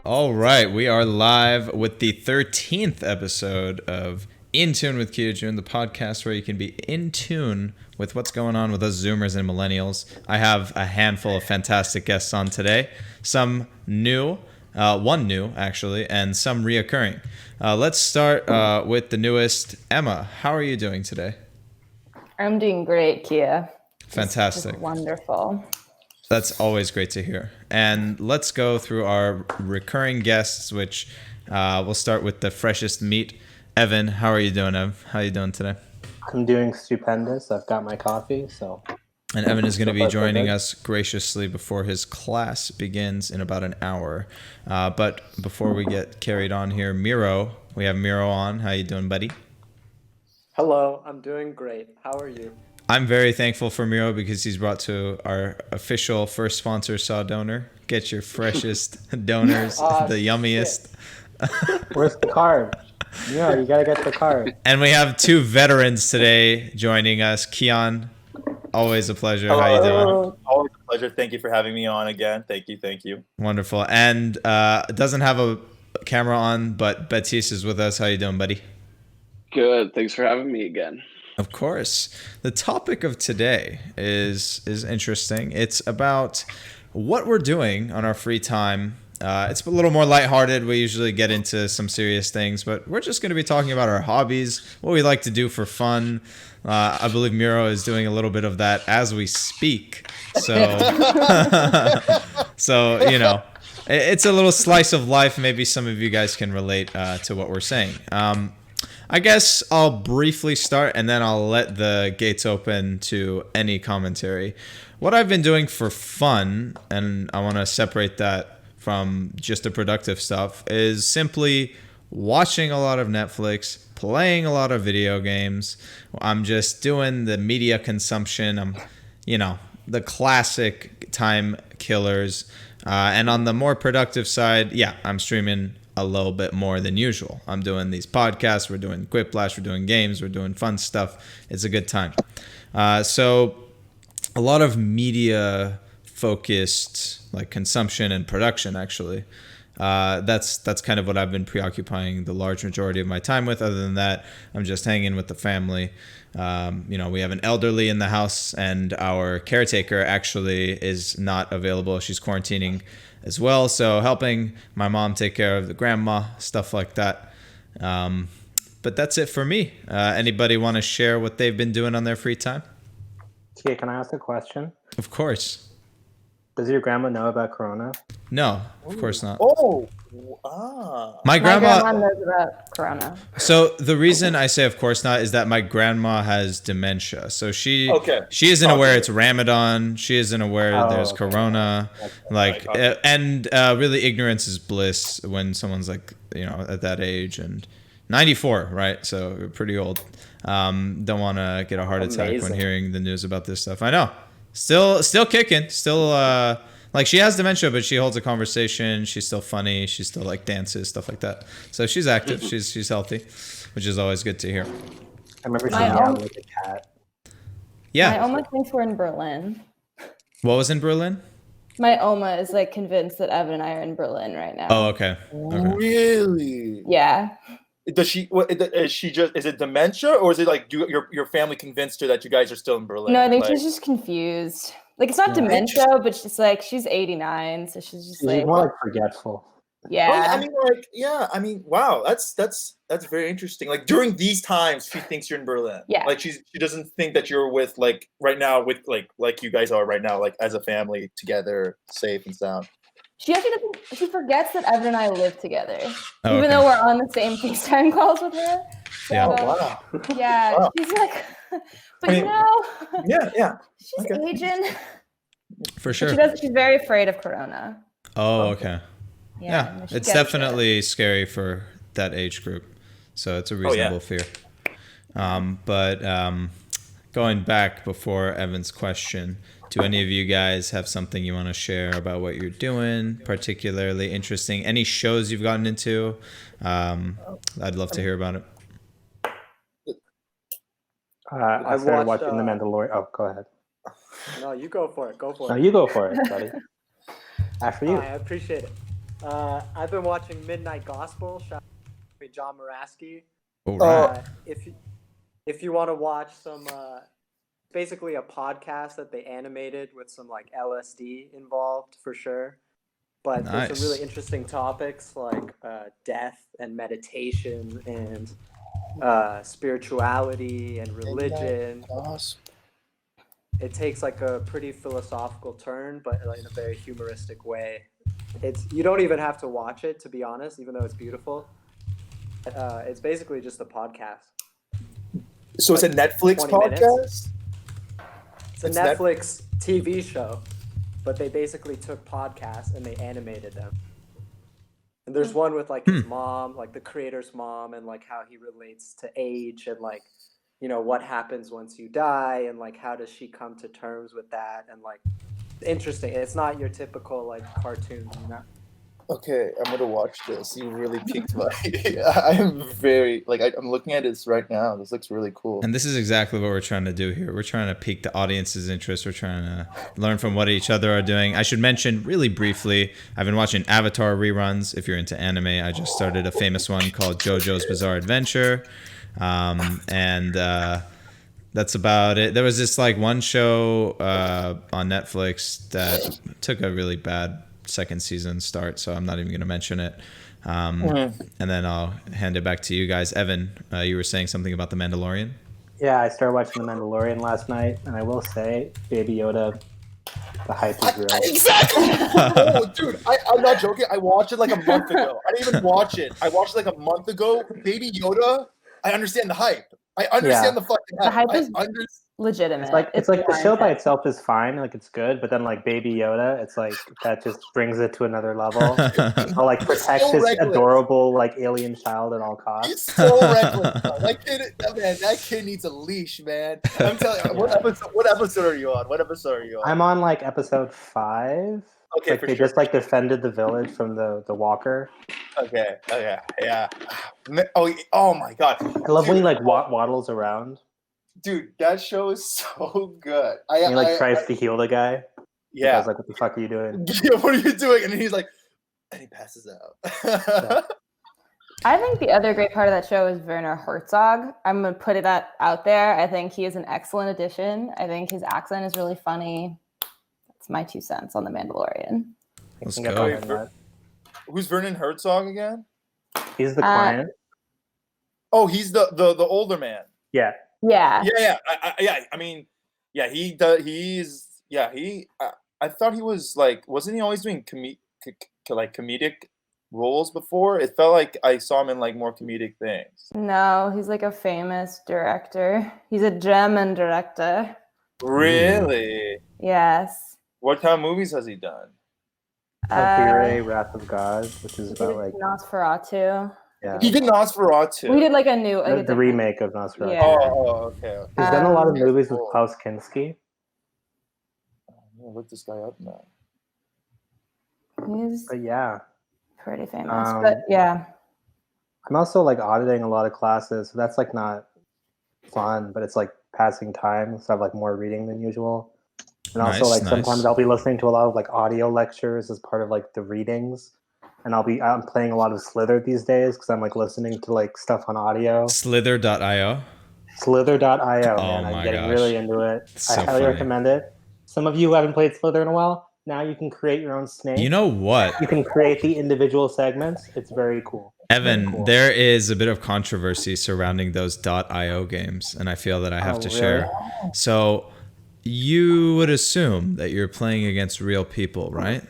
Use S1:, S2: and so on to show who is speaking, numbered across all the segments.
S1: All right, we are live with the 13th episode of In Tune with Joon, the podcast where you can be in tune with what's going on with us Zoomers and Millennials. I have a handful of fantastic guests on today, some new, one new actually, and some reoccurring. Let's start with the newest, Emma. How are you doing today?
S2: I'm doing great, Kia.
S1: Fantastic.
S2: Wonderful.
S1: That's always great to hear. And let's go through our recurring guests, which we'll start with the freshest meat. Evan, how are you doing, Ev? How are you doing today?
S3: I'm doing stupendous. I've got my coffee, so.
S1: And Evan is going to be joining us graciously before his class begins in about an hour. But before we get carried on here, Miro, we have Miro on. How you doing, buddy?
S4: Hello, I'm doing great. How are you?
S1: I'm very thankful for Miro because he's brought to our official first sponsor, Saw Donor. Get your freshest donors, the yummiest.
S3: Where's the card? Yeah, you gotta get the card.
S1: And we have two veterans today joining us. Keon, always a pleasure.
S5: Hello.
S1: How you doing?
S5: Always a pleasure. Thank you for having me on again. Thank you.
S1: Wonderful. And doesn't have a camera on, but Baptiste is with us. How you doing, buddy?
S6: Good. Thanks for having me again.
S1: Of course. The topic of today is interesting. It's about what we're doing on our free time. It's a little more lighthearted. We usually get into some serious things, but we're just going to be talking about our hobbies, what we like to do for fun. I believe Miro is doing a little bit of that as we speak. So, so you know, it's a little slice of life. Maybe some of you guys can relate to what we're saying. I guess I'll briefly start and then I'll let the gates open to any commentary. What I've been doing for fun, and I want to separate that from just the productive stuff, is simply watching a lot of Netflix, playing a lot of video games. I'm just doing the media consumption. I'm, the classic time killers. And on the more productive side, I'm streaming a little bit more than usual. I'm doing these podcasts, we're doing Quiplash, we're doing games, we're doing fun stuff. It's a good time. So a lot of media focused like consumption and production actually. That's kind of what I've been preoccupying the large majority of my time with. Other than that, I'm just hanging with the family. We have an elderly in the house and our caretaker actually is not available. She's quarantining as well, so helping my mom take care of the grandma, stuff like that. But that's it for me. Anybody want to share what they've been doing on their free time?
S3: Okay, can I ask a question?
S1: Of course.
S3: Does your grandma know about Corona?
S1: No, of course not. My grandma
S2: knows about Corona.
S1: So the reason I say of course not is that my grandma has dementia. So she isn't aware it's Ramadan. She isn't aware there's Corona. And really ignorance is bliss when someone's like, at that age, and 94, right? So we're pretty old. Don't want to get a heart attack when hearing the news about this stuff. I know. Still kicking. Still she has dementia, but she holds a conversation. She's still funny. She still dances, stuff like that. So she's active. She's healthy, which is always good to hear.
S3: I remember seeing her out with a cat.
S1: Yeah.
S2: My Oma thinks we're in Berlin.
S1: What was in Berlin?
S2: My Oma is convinced that Evan and I are in Berlin right now.
S1: Oh, okay.
S5: Really?
S2: Yeah.
S5: Does she? Is it dementia, or is it your family convinced her that you guys are still in Berlin?
S2: No, I think she's just confused. It's not dementia, but she's 89, so she's just
S3: She's more forgetful.
S2: Yeah.
S5: I mean, wow, that's very interesting. During these times, she thinks you're in Berlin.
S2: Yeah.
S5: She doesn't think that you're with right now with like you guys are right now, as a family together, safe and sound.
S2: She actually doesn't. She forgets that Evan and I live together, even though we're on the same FaceTime calls with her. So,
S5: wow.
S2: Yeah, wow. She's but
S5: yeah,
S2: she's aging.
S1: For sure.
S2: She's very afraid of Corona.
S1: Oh, okay. Yeah, it's definitely scary for that age group, so it's a reasonable fear. But going back before Evan's question. Do any of you guys have something you want to share about what you're doing, particularly interesting? Any shows you've gotten into? I'd love to hear about it.
S3: I started watching The Mandalorian. Oh, go ahead.
S4: No, you go for it.
S3: No, you go for it, buddy. After you.
S4: I appreciate it. I've been watching Midnight Gospel. Shout out to John Muraski.
S1: All right.
S4: If you want to watch some, basically a podcast that they animated with some like LSD involved for sure. But there's some really interesting topics like death and meditation and spirituality and religion. It takes like a pretty philosophical turn, but in a very humoristic way. You don't even have to watch it, to be honest, even though it's beautiful. It's basically just a podcast.
S5: So it's a Netflix podcast?
S4: It's a Netflix TV show, but they basically took podcasts and they animated them. And there's one with like his mom, like the creator's mom, and like how he relates to age and like, you know, what happens once you die and like how does she come to terms with that, and like interesting. It's not your typical like cartoon, you know.
S5: Okay, I'm gonna watch this. You really piqued my. I'm very I'm looking at this right now. This looks really cool.
S1: And this is exactly what we're trying to do here. We're trying to pique the audience's interest. We're trying to learn from what each other are doing. I should mention really briefly, I've been watching Avatar reruns. If you're into anime, I just started a famous one called JoJo's Bizarre Adventure, and that's about it. There was this like one show on Netflix that took a really bad second season start, so I'm not even going to mention it. And then I'll hand it back to you guys. Evan, you were saying something about The Mandalorian?
S3: Yeah, I started watching The Mandalorian last night, and I will say, Baby Yoda, the hype is real.
S5: Exactly! Oh, dude, I'm not joking. I watched it like a month ago. I didn't even watch it. I watched it like a month ago. Baby Yoda, I understand the hype. I understand the fucking hype.
S2: The hype is legitimate.
S3: It's like the show by itself is fine, like it's good, but then like Baby Yoda, it's like that just brings it to another level. I'll like protect
S5: so
S3: this
S5: reckless.
S3: adorable like alien child at all costs.
S5: He's so reckless. That kid needs a leash, man. I'm telling you. What episode are you on?
S3: I'm on like episode 5.
S5: Okay,
S3: like
S5: for
S3: they
S5: sure.
S3: just like defended the village from the walker.
S5: Okay, yeah. Oh my god.
S3: I love when he like waddles around.
S5: Dude, that show is so good.
S3: And he like tries to heal the guy.
S5: Yeah.
S3: I was like, what the fuck are you doing?
S5: Yeah, what are you doing? And he's like, and he passes out.
S2: I think the other great part of that show is Werner Herzog. I'm going to put that out there. I think he is an excellent addition. I think his accent is really funny. That's my 2 cents on The Mandalorian.
S1: Let's go.
S5: Who's Vernon Herzog again?
S3: He's the client.
S5: Oh, he's the older man.
S3: Yeah.
S2: Yeah.
S5: I mean, yeah, he does. I thought he was like, wasn't he always doing comedic roles before? It felt like I saw him in like more comedic things.
S2: No, he's like a famous director. He's a German director.
S5: Really?
S2: Yes.
S5: What kind of movies has he done?
S3: Valkyrie, Wrath of God, which is about like
S2: Nosferatu.
S3: Yeah.
S5: He did Nosferatu.
S2: We did like a new
S3: the remake of Nosferatu.
S2: Yeah.
S5: Oh, okay.
S3: He's done a lot of movies with Klaus Kinski.
S5: I'm gonna look this guy up now.
S2: He's
S3: But yeah.
S2: pretty famous. But yeah.
S3: I'm also like auditing a lot of classes, so that's like not fun, but it's like passing time. So I have like more reading than usual. And also like sometimes I'll be listening to a lot of like audio lectures as part of like the readings. And I'm playing a lot of Slither these days because I'm like listening to like stuff on audio.
S1: Slither.io?
S3: Slither.io,
S1: oh
S3: man. I'm getting
S1: gosh.
S3: really into it.
S1: So
S3: I highly recommend it. Some of you who haven't played Slither in a while, now you can create your own snake.
S1: You know what?
S3: You can create the individual segments. It's very cool.
S1: Evan, there is a bit of controversy surrounding those .io games, and I feel that I have to share. So you would assume that you're playing against real people, right?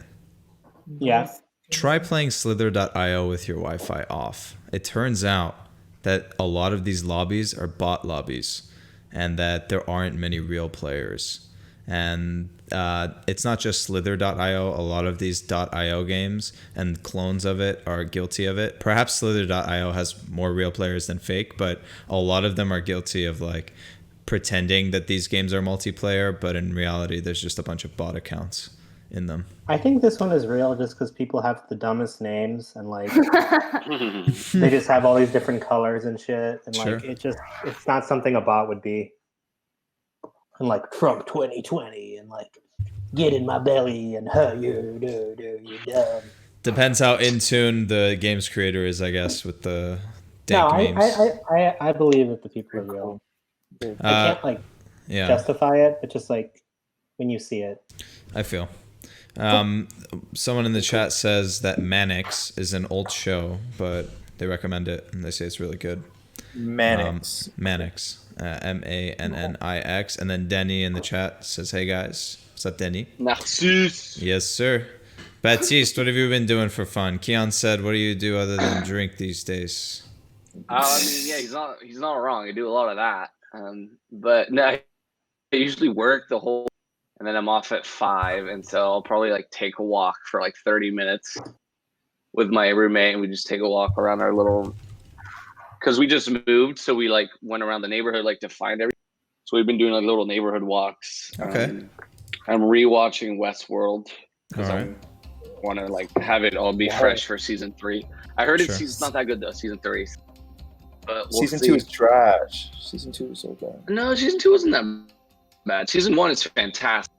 S3: Yeah.
S1: Try playing Slither.io with your Wi-Fi off. It turns out that a lot of these lobbies are bot lobbies, and that there aren't many real players. And it's not just Slither.io. A lot of these .io games and clones of it are guilty of it. Perhaps Slither.io has more real players than fake, but a lot of them are guilty of like pretending that these games are multiplayer, but in reality, there's just a bunch of bot accounts in them.
S3: I think this one is real just because people have the dumbest names and like they just have all these different colors and shit, and like it's not something a bot would be. And like Trump 2020 and like get in my belly and you're dumb.
S1: Depends how in tune the game's creator is, I guess, with the
S3: No,
S1: dank memes.
S3: I believe that the people are real. I can't justify it, but just like when you see it.
S1: I feel. Someone in the chat says that Mannix is an old show, but they recommend it and they say it's really good.
S5: Mannix.
S1: Mannix. Mannix. And then Denny in the chat says, "Hey guys." What's up, Denny?
S6: Narcisse.
S1: Yes, sir. Baptiste, what have you been doing for fun? Keon said, "What do you do other than drink these days?"
S6: I mean, yeah, he's not wrong. I do a lot of that. But no, I usually work the whole, and then I'm off at 5, and so I'll probably like take a walk for like 30 minutes with my roommate, and we just take a walk around our little, because we just moved, so we like went around the neighborhood like to find everything. So we've been doing like little neighborhood walks.
S1: Okay.
S6: I'm rewatching Westworld because
S1: All right.
S6: I want to like have it all be fresh for season 3. I heard
S1: Sure.
S6: it's not that good though, season 3. But we'll
S5: Season
S6: see.
S5: 2 is trash. Season 2 is so bad.
S6: No, season 2 wasn't that bad. Season 1 is fantastic.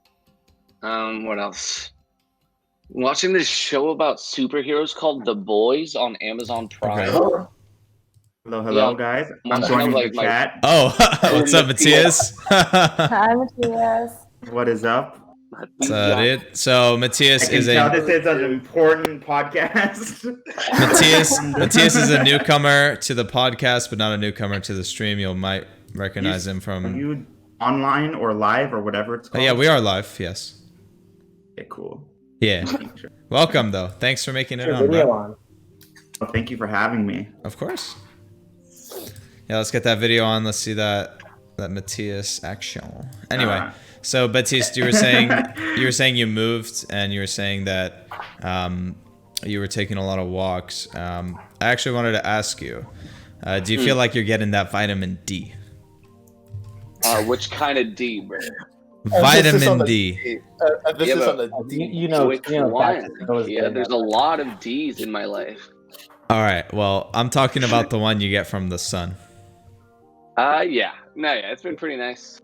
S6: What else? I'm watching this show about superheroes called The Boys on Amazon Prime.
S1: Okay.
S7: Hello,
S6: Yeah.
S7: guys. I'm
S6: One
S7: joining
S6: of, like,
S7: the
S6: my-
S7: chat.
S1: Oh, what's up, Matthias?
S2: Hi, Matthias.
S7: What is up?
S1: So, dude, so
S7: I
S1: Matthias
S7: can
S1: is
S7: tell
S1: a
S7: this is an important podcast.
S1: Matthias is a newcomer to the podcast, but not a newcomer to the stream. You might recognize him
S7: Are
S1: from.
S7: you online or live or whatever it's
S1: Oh,
S7: called?
S1: yeah, we are live. Yes.
S7: Okay, cool.
S1: Yeah. Welcome, though. Thanks for making it
S3: Your
S1: on,
S3: video
S1: bro.
S3: on.
S7: Well, thank you for having me.
S1: Of course. Yeah, let's get that video on. Let's see that Matthias action. Anyway, so Baptiste, you were saying you moved, and you were saying that you were taking a lot of walks. I actually wanted to ask you, do you feel like you're getting that vitamin D?
S6: Which kind of D, bro?
S1: Vitamin D.
S5: Emphasis
S6: Yeah,
S5: on the
S3: You,
S5: D.
S3: you know,
S6: Which
S3: you know
S6: one?
S3: that goes
S6: Yeah, there's a lot of D's in my life.
S1: All right. Well, I'm talking about the one you get from the sun.
S6: Yeah, it's been pretty nice.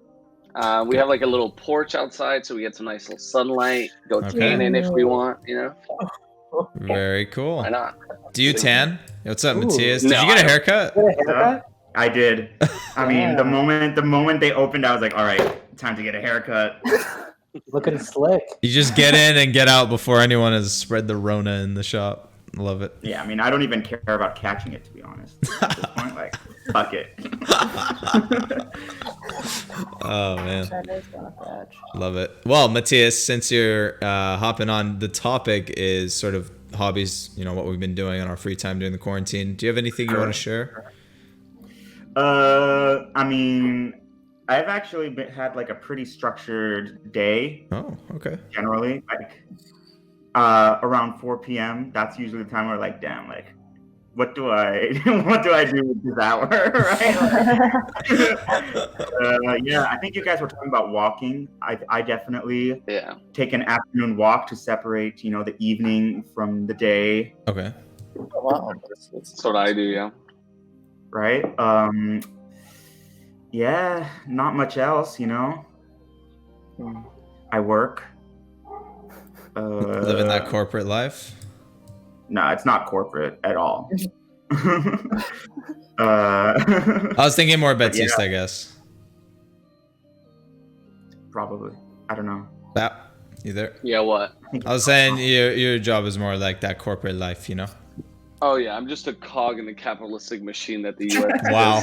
S6: We have like a little porch outside, so we get some nice little sunlight. Go
S1: Okay.
S6: tanning if we want, you know.
S1: Very cool.
S6: Why not?
S1: Do you tan? What's up,
S3: Ooh.
S1: Matthias? Did
S6: No,
S1: you get a
S6: I don't.
S1: haircut?
S3: Get a haircut?
S7: I did. I mean, the
S3: Yeah.
S7: moment they opened, I was like, all right, time to get a haircut.
S3: Looking slick.
S1: You just get in and get out before anyone has spread the Rona in the shop. Love it.
S7: Yeah, I mean, I don't even care about catching it, to be honest. At this point, like, fuck it.
S1: Oh, man.
S2: That is gonna fetch.
S1: Love it. Well, Matthias, since you're hopping on, the topic is sort of hobbies, you know, what we've been doing on our free time during the quarantine. Do you have anything you want to share?
S7: I mean, I've actually had like a pretty structured day.
S1: Oh, okay.
S7: Generally, like around 4 p.m. That's usually the time where like, damn, like, what do I do with this hour, right? Yeah, I think you guys were talking about walking. I definitely take an afternoon walk to separate, you know, the evening from the day.
S1: Okay.
S5: Oh, wow.
S6: That's what I do, yeah.
S7: Right. Yeah, not much else, you know. I work.
S1: Living that corporate life?
S7: No, it's not corporate at all.
S1: I was thinking more Baptiste, I guess.
S7: Probably. I don't know.
S1: Bap, you there?
S6: Yeah, what?
S1: I was saying your job is more like that corporate life, you know?
S6: Oh yeah, I'm just a cog in the capitalistic machine that the U.S.
S1: Wow.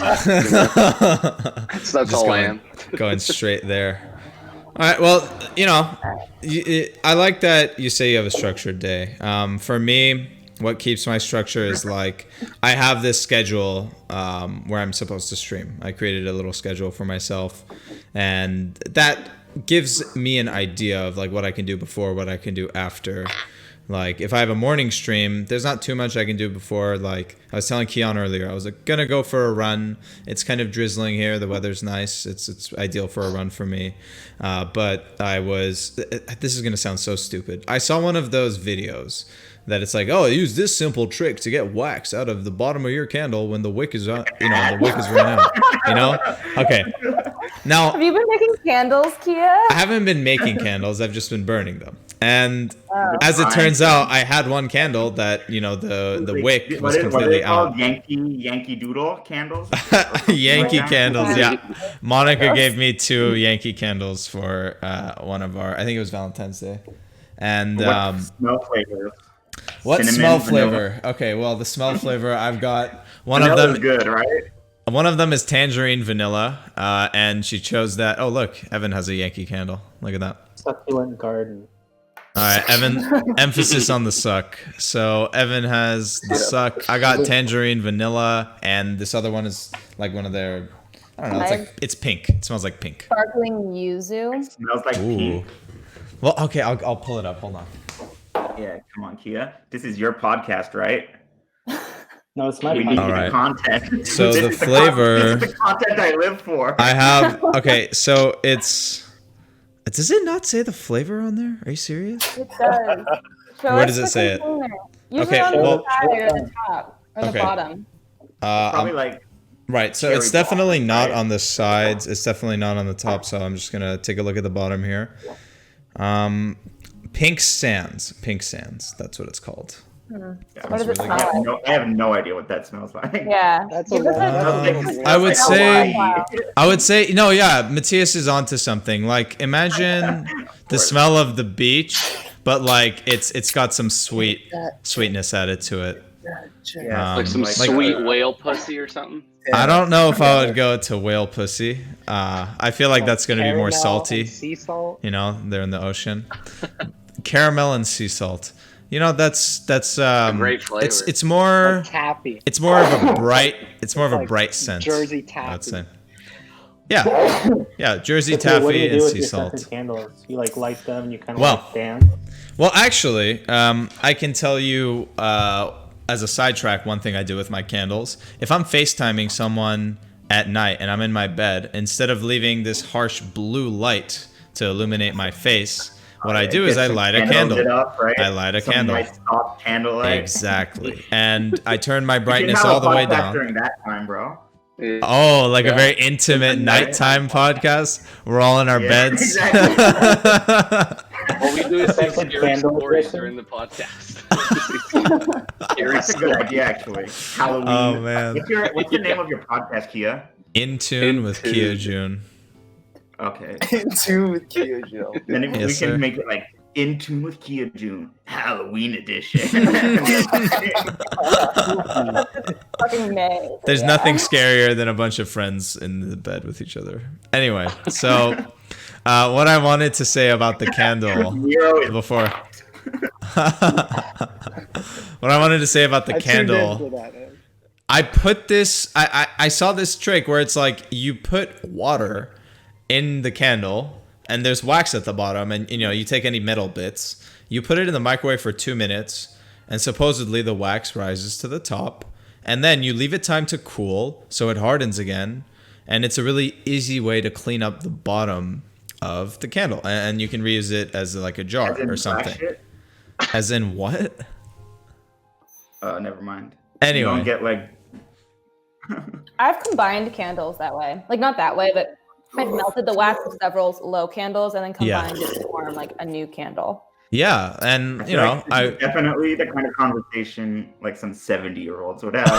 S6: That's
S1: Just
S6: all I am.
S1: Going straight there. All right. Well, you know, I like that you say you have a structured day. For me, what keeps my structure is like I have this schedule where I'm supposed to stream. I created a little schedule for myself, and that gives me an idea of like what I can do before, what I can do after. Like if I have a morning stream, there's not too much I can do before. Like I was telling Keon earlier, I was like, gonna go for a run. It's kind of drizzling here. The weather's nice. It's ideal for a run for me. But this is gonna sound so stupid. I saw one of those videos that it's like, oh, use this simple trick to get wax out of the bottom of your candle when the wick is on, you know, the wick is run out. You know? Okay. Now
S2: Have you been making candles, Kia?
S1: I haven't been making candles. I've just been burning them. And as it turns out, I had one candle that, you know, the wick was completely out.
S7: Yankee Doodle candles?
S1: Yankee candles, yeah. Monica gave me 2 Yankee candles for one of our, I think it was Valentine's Day. And
S7: what smell flavor?
S1: What
S7: Cinnamon,
S1: smell
S7: vanilla?
S1: flavor? Okay, well, the smell flavor, I've got one
S7: Vanilla's
S1: of them.
S7: Good, right?
S1: One of them is tangerine vanilla, and she chose that. Oh, look, Evan has a Yankee candle. Look at that.
S3: Succulent garden.
S1: All right, Evan, emphasis on the suck. So Evan has the suck. I got tangerine vanilla, and this other one is like one of their, I don't know, it's pink. It smells like pink.
S2: Sparkling yuzu.
S7: It smells like pink.
S1: Well, okay, I'll pull it up. Hold on.
S7: Yeah, come on, Kia. This is your podcast, right?
S3: No, it's my
S7: We need
S1: All right.
S7: content.
S1: So
S7: This
S1: the
S7: is
S1: flavor.
S7: This is the content I live for.
S1: I have, okay, so it's, does it not say the flavor on there? Are you serious?
S2: It does.
S1: Where does it say it?
S2: Usually
S1: Okay,
S2: on
S1: well-
S2: the side or the top or the
S1: Okay.
S2: bottom.
S7: Probably like
S1: Right, so
S7: cherry
S1: it's definitely
S7: blossom,
S1: not
S7: right?
S1: on the sides. It's definitely not on the top. So I'm just gonna take a look at the bottom here. Pink Sands. Pink Sands. That's what it's called.
S2: What
S1: That's
S2: does it
S1: really
S2: smell
S1: good.
S2: like?
S7: I have no idea what that smells like.
S2: Yeah.
S3: That's
S2: Give
S3: a
S2: us
S3: lot.
S1: I would say.
S2: Wow.
S1: I would say no. Yeah, Matthias is onto something. Like imagine the smell of the beach, but like it's got some sweetness added to it.
S7: Yeah,
S6: Like some
S1: like-
S6: sweet whale pussy or something.
S1: I don't know if I would go to whale pussy. I feel like that's gonna be more salty.
S3: Sea salt.
S1: You know, they're in the ocean. Caramel and sea salt. You know, that's
S6: great flavor.
S1: It's more
S3: Taffy.
S1: it's more of a bright scent.
S3: Jersey
S1: I would
S3: taffy.
S1: say. Yeah, Jersey
S3: What do you
S1: taffy
S3: do
S1: and
S3: with
S1: sea
S3: your
S1: salt.
S3: scented candles? You like light them and you kind of
S1: Well-
S3: like dance.
S1: Well, actually, I can tell you as a sidetrack one thing I do with my candles. If I'm FaceTiming someone at night and I'm in my bed, instead of leaving this harsh blue light to illuminate my face, what I do is I light a candle. I light a candle.
S7: Nice soft candlelight.
S1: Exactly. And I turn my
S7: You can
S1: brightness
S7: have a
S1: all the way
S7: podcast
S1: down.
S7: during that time, bro.
S1: Oh, like a
S7: Yeah.
S1: very intimate nighttime podcast. We're all in our
S7: Yeah,
S1: beds.
S6: What we do is say
S3: Like
S6: scary
S3: candle
S6: stories
S3: edition.
S6: during the podcast.
S7: That's a good idea, actually. Halloween.
S1: Oh, man.
S7: What's the name of your podcast, Kia?
S1: In tune with
S6: In
S1: Kia
S6: tune.
S1: June.
S7: Okay.
S5: In tune with Kia Joe.
S7: Then if we
S1: Yes,
S7: can
S1: sir.
S7: make it like In Tune with Kia June, Halloween edition.
S2: Fucking May.
S1: There's
S2: Yeah.
S1: nothing scarier than a bunch of friends in the bed with each other. Anyway, so what I wanted to say about the candle
S7: Nero is
S1: before. What I wanted to say about the candle. I put this. I saw this trick where it's like you put water in the candle and there's wax at the bottom, and you know you take any metal bits, you put it in the microwave for 2 minutes, and supposedly the wax rises to the top, and then you leave it time to cool so it hardens again, and it's a really easy way to clean up the bottom of the candle, and you can reuse it as like a jar
S7: as in
S1: or
S7: black
S1: something.
S7: shit?
S1: As in what?
S7: Never mind.
S1: Anyway.
S7: You don't get like.
S2: I've combined candles that way. Like not that way, but I've melted the wax of several low candles and then combined it to form like a new candle.
S1: Yeah, and you know,
S7: This is definitely the kind of conversation like some 70-year-olds would have.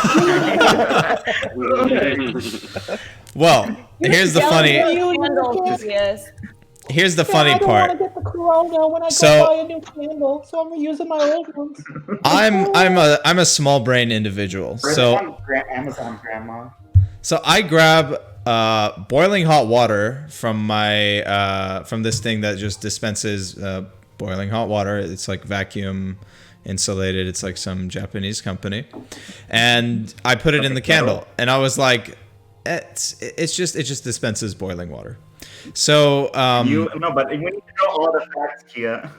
S1: well, here's the funny.
S2: Candles, yes.
S1: Here's the funny part.
S3: Get the corona when I
S1: So-
S3: go buy a new candle, so I'm reusing my old ones.
S1: I'm a small brain individual. So
S7: Amazon grandma.
S1: so I grab boiling hot water from my from this thing that just dispenses boiling hot water. It's like vacuum insulated. It's like some Japanese company, and I put it in the candle. And I was like, it just dispenses boiling water. So
S7: But we need to know all the facts, Kia.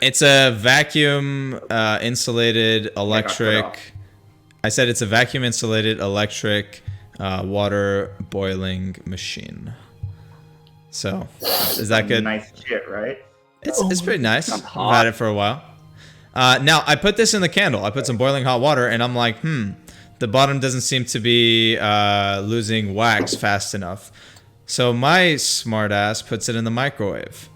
S1: it's a vacuum insulated electric. I said it's a vacuum insulated electric water boiling machine. So is that good?
S7: Nice shit, right?
S1: It's pretty nice. I've had it for a while. Now I put this in the candle. I put some boiling hot water, and I'm like, the bottom doesn't seem to be losing wax fast enough. So my smart ass puts it in the microwave.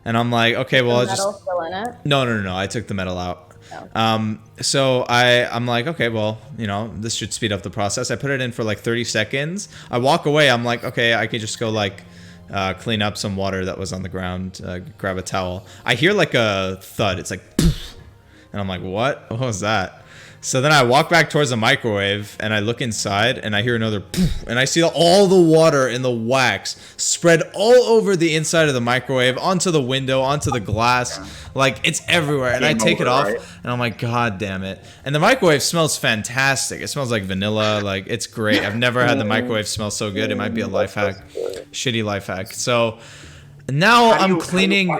S1: And I'm like, okay, well, I'll
S2: metal
S1: just...
S2: still in it?
S1: No. I took the metal out.
S2: Oh.
S1: So I'm like, okay, well, you know, this should speed up the process. I put it in for like 30 seconds. I walk away. I'm like, okay, I could just go like clean up some water that was on the ground, grab a towel. I hear like a thud. It's like, poof. And I'm like, what? What was that? So then I walk back towards the microwave and I look inside and I hear another poof, and I see all the water in the wax spread all over the inside of the microwave, onto the window, onto the glass. Like, it's everywhere. And I take it off and I'm like, God damn it. And the microwave smells fantastic. It smells like vanilla. Like, it's great. I've never had the microwave smell so good. It might be a life hack. Shitty life hack. So now I'm cleaning.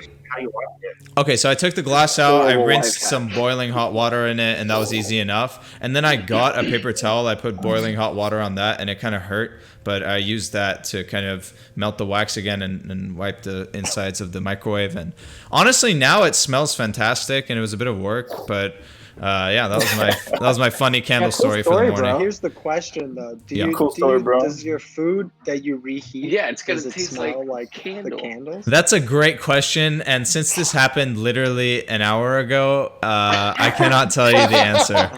S1: Okay, so I took the glass out, I rinsed some boiling hot water in it, and that was easy enough. And then I got a paper towel, I put boiling hot water on that, and it kind of hurt. But I used that to kind of melt the wax again and wipe the insides of the microwave. And honestly, now it smells fantastic, and it was a bit of work, but... yeah, that was my funny candle story for the morning.
S8: Bro. Here's the question though: does your food that you reheat?
S6: Yeah, it's gonna taste
S8: smell like
S6: candle.
S8: the candles.
S1: That's a great question, and since this happened literally an hour ago, I cannot tell you the answer.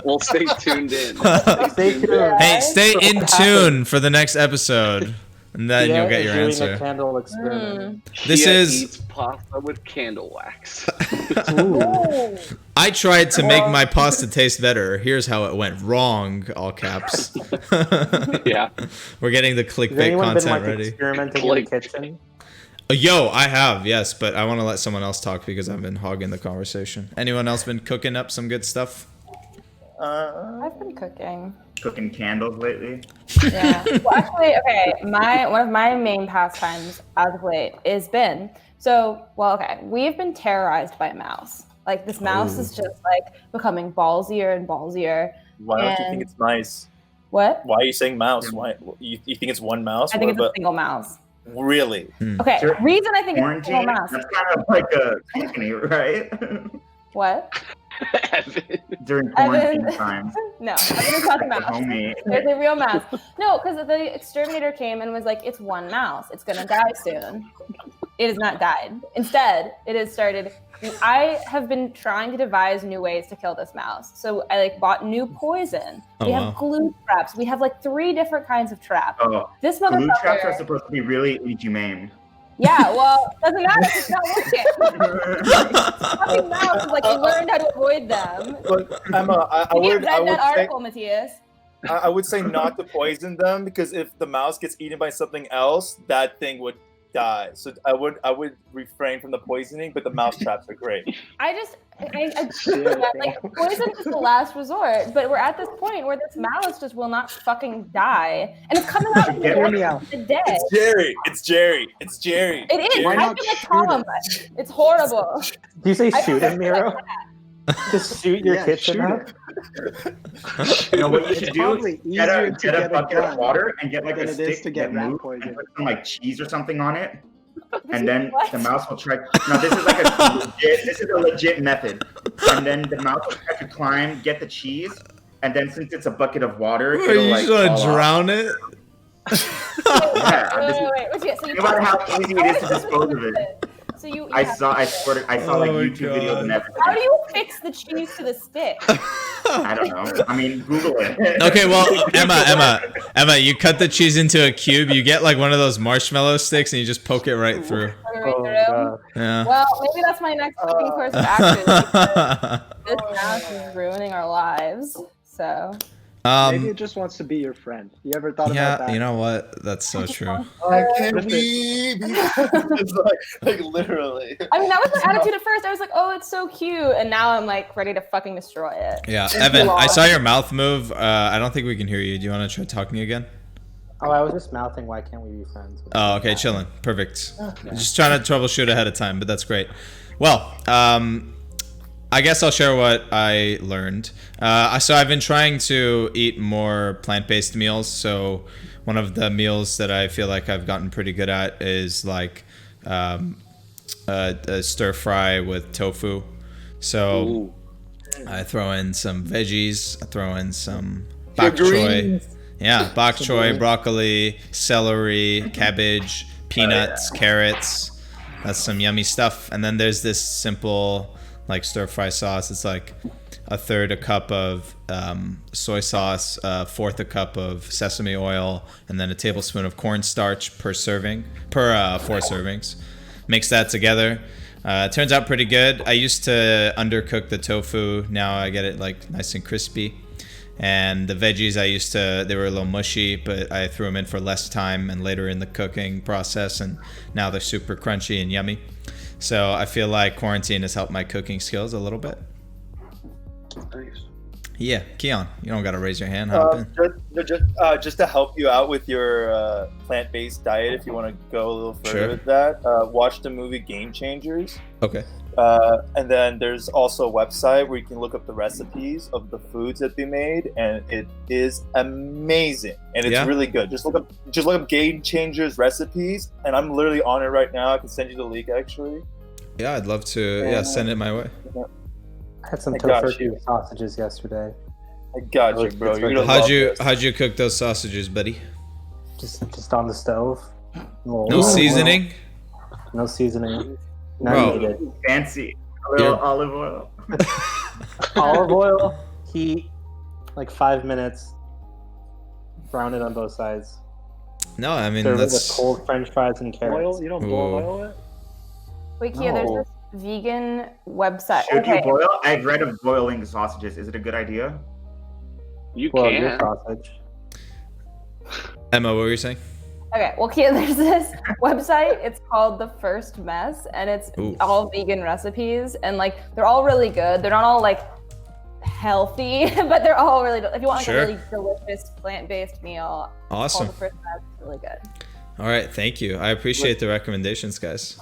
S6: Well, stay tuned in.
S1: Hey, stay in tune for the next episode. And then you'll get your answer.
S3: A candle experiment.
S1: This is
S6: eats pasta with candle wax.
S1: I tried to make my pasta taste better. Here's how it went wrong, all caps.
S6: Yeah.
S1: We're getting the clickbait content ready.
S3: Experimenting in the kitchen?
S1: Yo, I have, yes, but I want to let someone else talk because I've been hogging the conversation. Anyone else been cooking up some good stuff?
S2: I've been cooking.
S7: Cooking candles lately?
S2: Yeah. Well, actually, okay. One of my main pastimes as of late is been we've been terrorized by a mouse. Like, this mouse is just like becoming ballsier and ballsier.
S5: Why don't you think it's mice?
S2: What?
S5: Why are you saying mouse? Why you think it's one mouse?
S2: I think it's a single mouse.
S5: Really?
S2: Okay. Reason I think it's a single mouse.
S7: That's kind of like a company, right?
S2: What?
S7: During quarantine time.
S2: No, Evan is not the mouse. There's a real mouse. No, because the exterminator came and was like, it's one mouse. It's going to die soon. It has not died. Instead, it has started. I have been trying to devise new ways to kill this mouse. So I bought new poison. We have glue traps. We have 3 different kinds of traps.
S7: Oh,
S2: this motherfucker.
S7: Glue traps are supposed to be really inhumane.
S2: Yeah, well, doesn't matter if it's not working. Fucking mouse is you learned how to avoid them.
S5: But Emma, I would
S2: that article, Matthias.
S5: I would say not to poison them, because if the mouse gets eaten by something else, that thing would die. So I would refrain from the poisoning, but the mouse traps are great. Poison
S2: is the last resort, but we're at this point where this mouse just will not fucking die, and it's coming out of the dead.
S5: It's Jerry.
S2: It is. I feel like Tom. It's horrible.
S3: Do you say shoot him, Miro? Just shoot your kitchen up?
S7: You know what you should do? Get a bucket of water and get a stick to get moved and put some cheese or something on it. And then the mouse will try. Now this is a legit method. And then the mouse will try to climb, get the cheese, and then since it's a bucket of water, it'll
S1: you gonna drown it?
S7: Wait. Think about how easy it is to dispose of it.
S2: So
S7: I saw YouTube videos and everything.
S2: How do you fix the cheese to the stick?
S7: I don't know. I mean, Google it.
S1: Okay, well, Emma, you cut the cheese into a cube. You get one of those marshmallow sticks, and you just poke it right through. Yeah.
S2: Well, maybe that's my next cooking course of action. This mouse is ruining our lives. So.
S8: Maybe it just wants to be your friend. You ever thought about that?
S1: Yeah, you know what? That's so true.
S5: I can't believe it's literally.
S2: I mean, that was my attitude at first. I was like, oh, it's so cute. And now I'm ready to fucking destroy it.
S1: Yeah, Evan, I saw your mouth move. I don't think we can hear you. Do you want to try talking again?
S3: Oh, I was just mouthing, why can't we be friends?
S1: Oh, okay, chilling. Perfect. Okay. Just trying to troubleshoot ahead of time, but that's great. Well, I guess I'll share what I learned. So I've been trying to eat more plant-based meals. So one of the meals that I feel like I've gotten pretty good at is a stir fry with tofu. So I throw in some veggies. I throw in some bok choy. Yeah, bok choy, broccoli, celery, cabbage, peanuts, carrots. That's some yummy stuff. And then there's this simple like stir fry sauce. It's like a third a cup of soy sauce, a fourth a cup of sesame oil, and then a tablespoon of cornstarch per serving, per 4 servings. Mix that together. It turns out pretty good. I used to undercook the tofu. Now I get it like nice and crispy. And the veggies they were a little mushy, but I threw them in for less time and later in the cooking process, and now they're super crunchy and yummy. So I feel like quarantine has helped my cooking skills a little bit.
S6: Nice.
S1: Yeah, Keon, you don't gotta raise your hand. Hop in.
S5: Just to help you out with your plant-based diet, if you want to go a little further with that, watch the movie Game Changers.
S1: Okay.
S5: And then there's also a website where you can look up the recipes of the foods that they made, and it is amazing, and it's really good. Just look up Game Changers recipes, and I'm literally on it right now. I can send you the link actually.
S1: Yeah, I'd love to. Send it my way.
S3: I had some tofu sausages yesterday.
S5: I got you, bro.
S1: How'd you cook those sausages, buddy?
S3: Just on the stove.
S1: No seasoning.
S3: No seasoning.
S1: Bro,
S3: needed.
S7: Fancy. A little olive oil.
S3: Olive oil, heat, like 5 minutes. Brown it on both sides.
S1: No, I mean
S3: serve
S1: that's
S3: it with cold French fries and carrots.
S8: Boil? You don't boil it?
S2: Wait, Kia, there's this vegan website.
S7: Should you boil? I've read of boiling sausages. Is it a good idea?
S6: You
S3: Well,
S6: can.
S3: your sausage.
S1: Emma, what were you saying?
S2: Okay, well, Kia, there's this website. It's called The First Mess, and it's all vegan recipes, and like they're all really good. They're not all like healthy, but they're all really. If you want like a really delicious plant-based meal,
S1: awesome.
S2: The First Mess is really good.
S1: All right, thank you. I appreciate the recommendations, guys.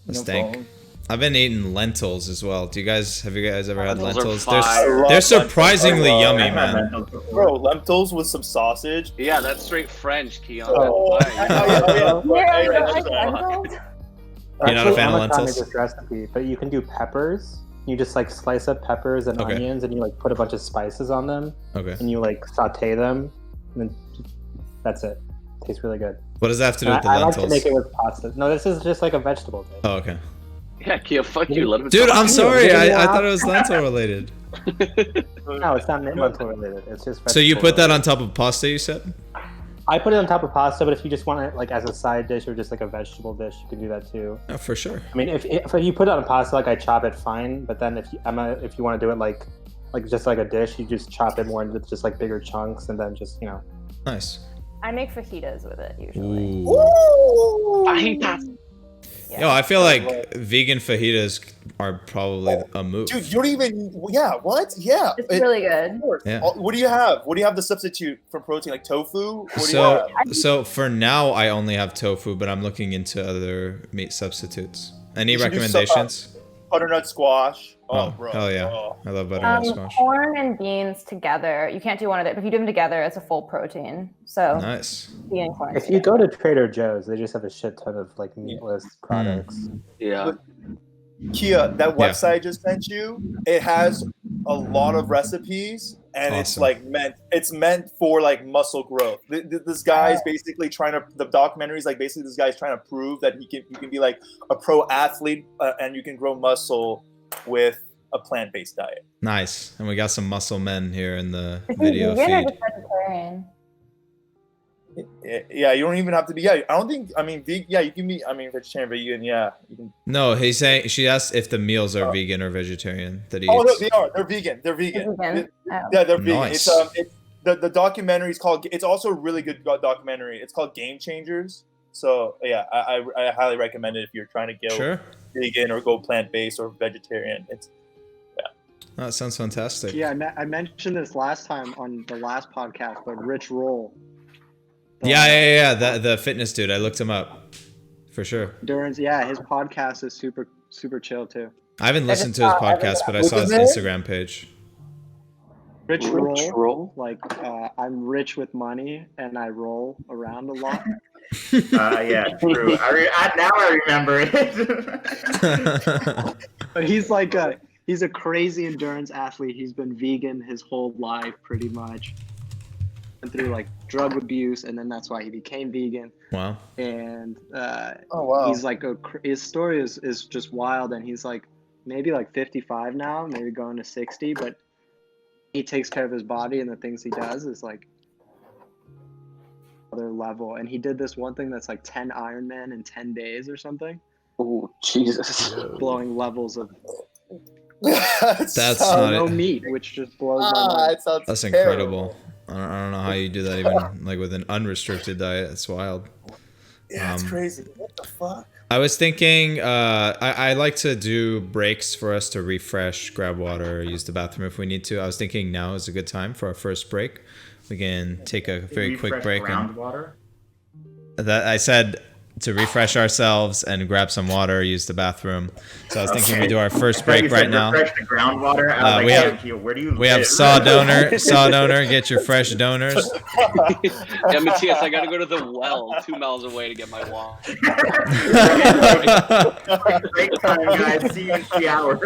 S1: Let's thank. I've been eating lentils as well. Have you guys ever had lentils? They're surprisingly yummy, man.
S5: Bro, lentils with some sausage.
S6: Yeah, that's straight French, Keon.
S1: You're not a fan of lentils?
S3: This recipe, but you can do peppers. You just like slice up peppers and onions, and you like put a bunch of spices on them.
S1: Okay.
S3: And you like saute them, and then that's it. Tastes really good.
S1: What does that have to do with the lentils?
S3: I like to make it with pasta. No, this is just like a vegetable thing.
S1: Oh, okay.
S6: Yeah, Kia, fuck you. Let him
S1: Dude, I'm sorry. I thought it was lentil related.
S3: No, it's not lentil related. It's just.
S1: So you put that on top of pasta, you said?
S3: I put it on top of pasta, but if you just want it like as a side dish or just like a vegetable dish, you can do that too.
S1: Oh, for sure.
S3: I mean, if you put it on pasta, like I chop it fine, but then if you want to do it like just like a dish, you just chop it more into just like bigger chunks, and then just
S1: Nice.
S2: I make fajitas with it usually.
S6: Fajitas.
S2: Yeah.
S1: Yo, I feel like vegan fajitas are probably a move.
S5: Dude, you don't even. Yeah, what? Yeah.
S2: It's really good.
S1: Yeah.
S5: What do you have? What do you have to substitute for protein? Like tofu?
S1: So for now, I only have tofu, but I'm looking into other meat substitutes. Any recommendations?
S5: Butternut squash.
S1: Oh,
S5: bro.
S1: Hell yeah. I love butternut squash.
S2: Corn and beans together. You can't do one of it, but if you do them together, it's a full protein. So
S1: nice.
S2: Vegan corn.
S3: If you go to Trader Joe's, they just have a shit ton of like meatless products.
S6: Yeah.
S5: Kia, that website I just sent you, it has a lot of recipes, and it's like meant for like muscle growth. This guy's basically the documentary is like basically this guy's trying to prove that he can be like a pro athlete and you can grow muscle with a plant-based diet.
S1: Nice. And we got some muscle men here in the video feed.
S5: Yeah, you don't even have to be. Yeah, I don't think. I mean, you can be. I mean, vegetarian, vegan. Yeah, you can.
S1: No, he's saying she asked if the meals are vegan or vegetarian that he eats.
S5: Oh no, they are. They're vegan. They're vegan. Yeah, they're vegan.
S1: Nice.
S5: It's the documentary is called. It's also a really good documentary. It's called Game Changers. So yeah, I highly recommend it if you're trying to go vegan or go plant-based or vegetarian.
S1: Oh, that sounds fantastic.
S8: Yeah, I mentioned this last time on the last podcast, but Rich Roll.
S1: Yeah. The fitness dude. I looked him up for sure.
S8: Durance, his podcast is super chill too.
S1: I haven't listened to his podcast, but I saw his Instagram page.
S8: Rich Roll. Like I'm rich with money and I roll around a lot.
S7: Yeah, true. Now I remember it.
S8: But he's a crazy endurance athlete. He's been vegan his whole life, pretty much. through like drug abuse, and then that's why he became vegan.
S1: Wow.
S8: And
S5: Oh wow.
S8: he's like his story is just wild, and he's like maybe like 55 now, maybe going to 60, but he takes care of his body, and the things he does is like other level. And he did this one thing that's like 10 Ironman in 10 days or something.
S6: Oh Jesus!
S8: Blowing levels of
S1: That's not
S8: no
S1: it.
S8: meat, which just blows my mind.
S1: That's incredible. I don't know how you do that even like with an unrestricted diet. It's wild.
S5: Yeah, it's crazy. What the fuck?
S1: I was thinking I like to do breaks for us to refresh, grab water, use the bathroom if we need to. I was thinking now is a good time for our first break. We can take a very quick break.
S7: Groundwater?
S1: That I said to refresh ourselves and grab some water, use the bathroom. So I was thinking we do our first break right now.
S7: Refresh the groundwater. I was like, where do you
S1: we have saw donor, get your fresh donors.
S6: Yeah, Matthias, I gotta go to the well 2 miles away to get my water.
S7: Great time, guys. See you in 3 hours.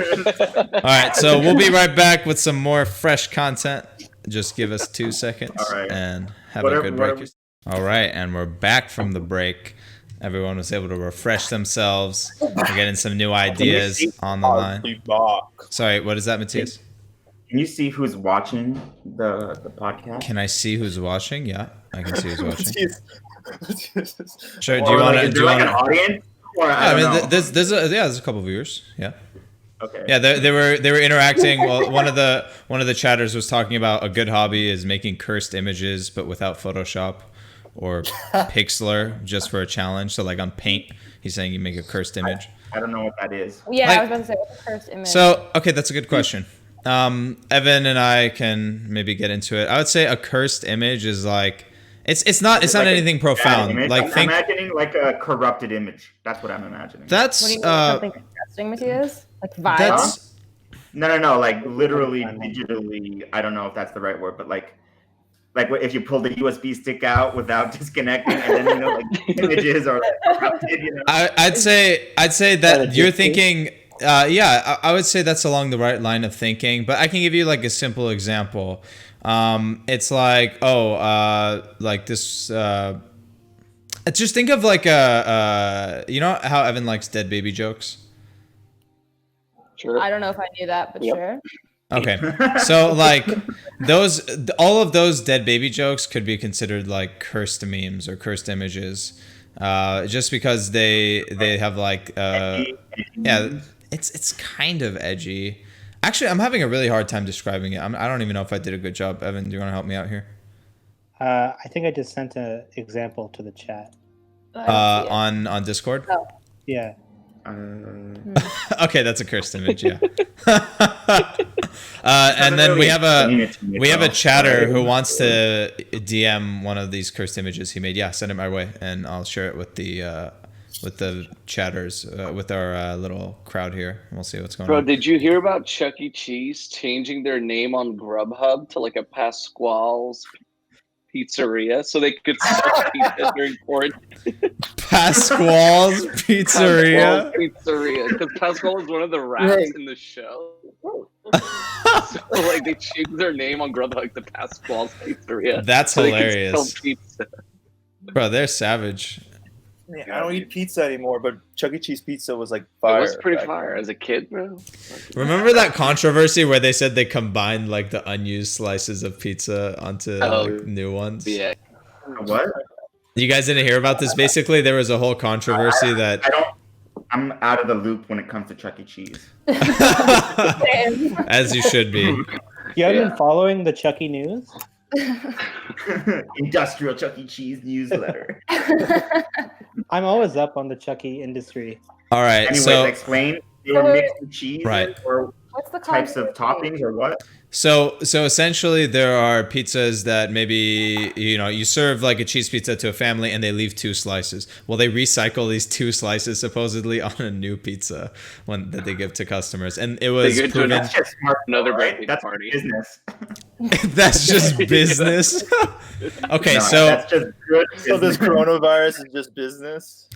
S1: All right, so we'll be right back with some more fresh content. Just give us 2 seconds and have a good break. All right, and we're back from the break. Everyone was able to refresh themselves. We're getting some new ideas on the line. Sorry, what is that, Matthias?
S7: Can you see who's watching the podcast?
S1: Can I see who's watching? Yeah, I can see who's watching. Sure.
S7: Or
S1: Do you want to?
S7: Is there like an audience? Or I mean,
S1: there's a couple of viewers. Yeah.
S7: Okay.
S1: Yeah, they were interacting. Well, one of the chatters was talking about a good hobby is making cursed images, but without Photoshop or Pixlr, just for a challenge. So like on Paint, he's saying you make a cursed image.
S7: I don't know what that is.
S2: Yeah, I was about to say, what's a cursed image?
S1: So okay, that's a good question. Evan and I can maybe get into it. I would say a cursed image is like it's not like anything profound. Like
S7: I'm imagining like a corrupted image. That's what I'm imagining.
S1: That's
S2: what do you mean, something disgusting, Matthias? Like vibes?
S7: No. Like literally, digitally. I don't know if that's the right word, but like if you pull the USB stick out without disconnecting, and then like images are like corrupted.
S1: I'd say that you're thinking. I would say that's along the right line of thinking, but I can give you like a simple example. It's like like this. Just think of like you know how Evan likes dead baby jokes.
S6: Sure.
S2: I don't know if I knew that, but sure.
S1: Okay, so like all of those dead baby jokes could be considered like cursed memes or cursed images, just because they have like it's kind of edgy. Actually, I'm having a really hard time describing it. I don't even know if I did a good job. Evan, do you want to help me out here?
S3: I think I just sent an example to the chat.
S1: On Discord.
S2: Oh.
S3: Yeah.
S1: Okay, that's a cursed image. Yeah. And then we have a chatter who wants to DM one of these cursed images he made. Yeah, send it my way, and I'll share it with the chatters, with our little crowd here. We'll see what's going on.
S6: Bro, did you hear about Chuck E. Cheese changing their name on Grubhub to like a Pasquale's Pizzeria so they could sell pizza during quarantine?
S1: Pasquale's Pizzeria.
S6: Because Pasquale is one of the rats in the show. So like they changed their name on Grubhub to Pasquale's Pizzeria.
S1: That's
S6: so
S1: hilarious.
S6: They could sell pizza.
S1: Bro, they're savage.
S5: Yeah, I don't eat pizza anymore, but Chuck E. Cheese pizza was like fire.
S6: It was pretty fire as a kid, bro.
S1: Remember that controversy where they said they combined like the unused slices of pizza onto like, new ones?
S6: Yeah.
S7: What?
S1: You guys didn't hear about this? Basically, there was a whole controversy that
S7: I'm out of the loop when it comes to Chuck E. Cheese.
S1: As you should be.
S3: You haven't been following the Chuck E. News?
S7: Industrial Chuck E. Cheese newsletter.
S3: I'm always up on the Chuck E. industry.
S1: All right.
S7: Anyways,
S1: so
S7: explain. They were mixing cheese,
S1: right?
S7: Or
S2: what's the
S7: types of toppings, or what?
S1: So essentially, there are pizzas that maybe you serve like a cheese pizza to a family and they leave 2 slices. Well, they recycle these 2 slices supposedly on a new pizza that they give to customers, and it was proven.
S7: That's just smart.
S6: Another
S7: right? That's party. Business.
S1: That's just business. Okay,
S7: no,
S1: so
S7: that's just good.
S5: So this coronavirus is just business.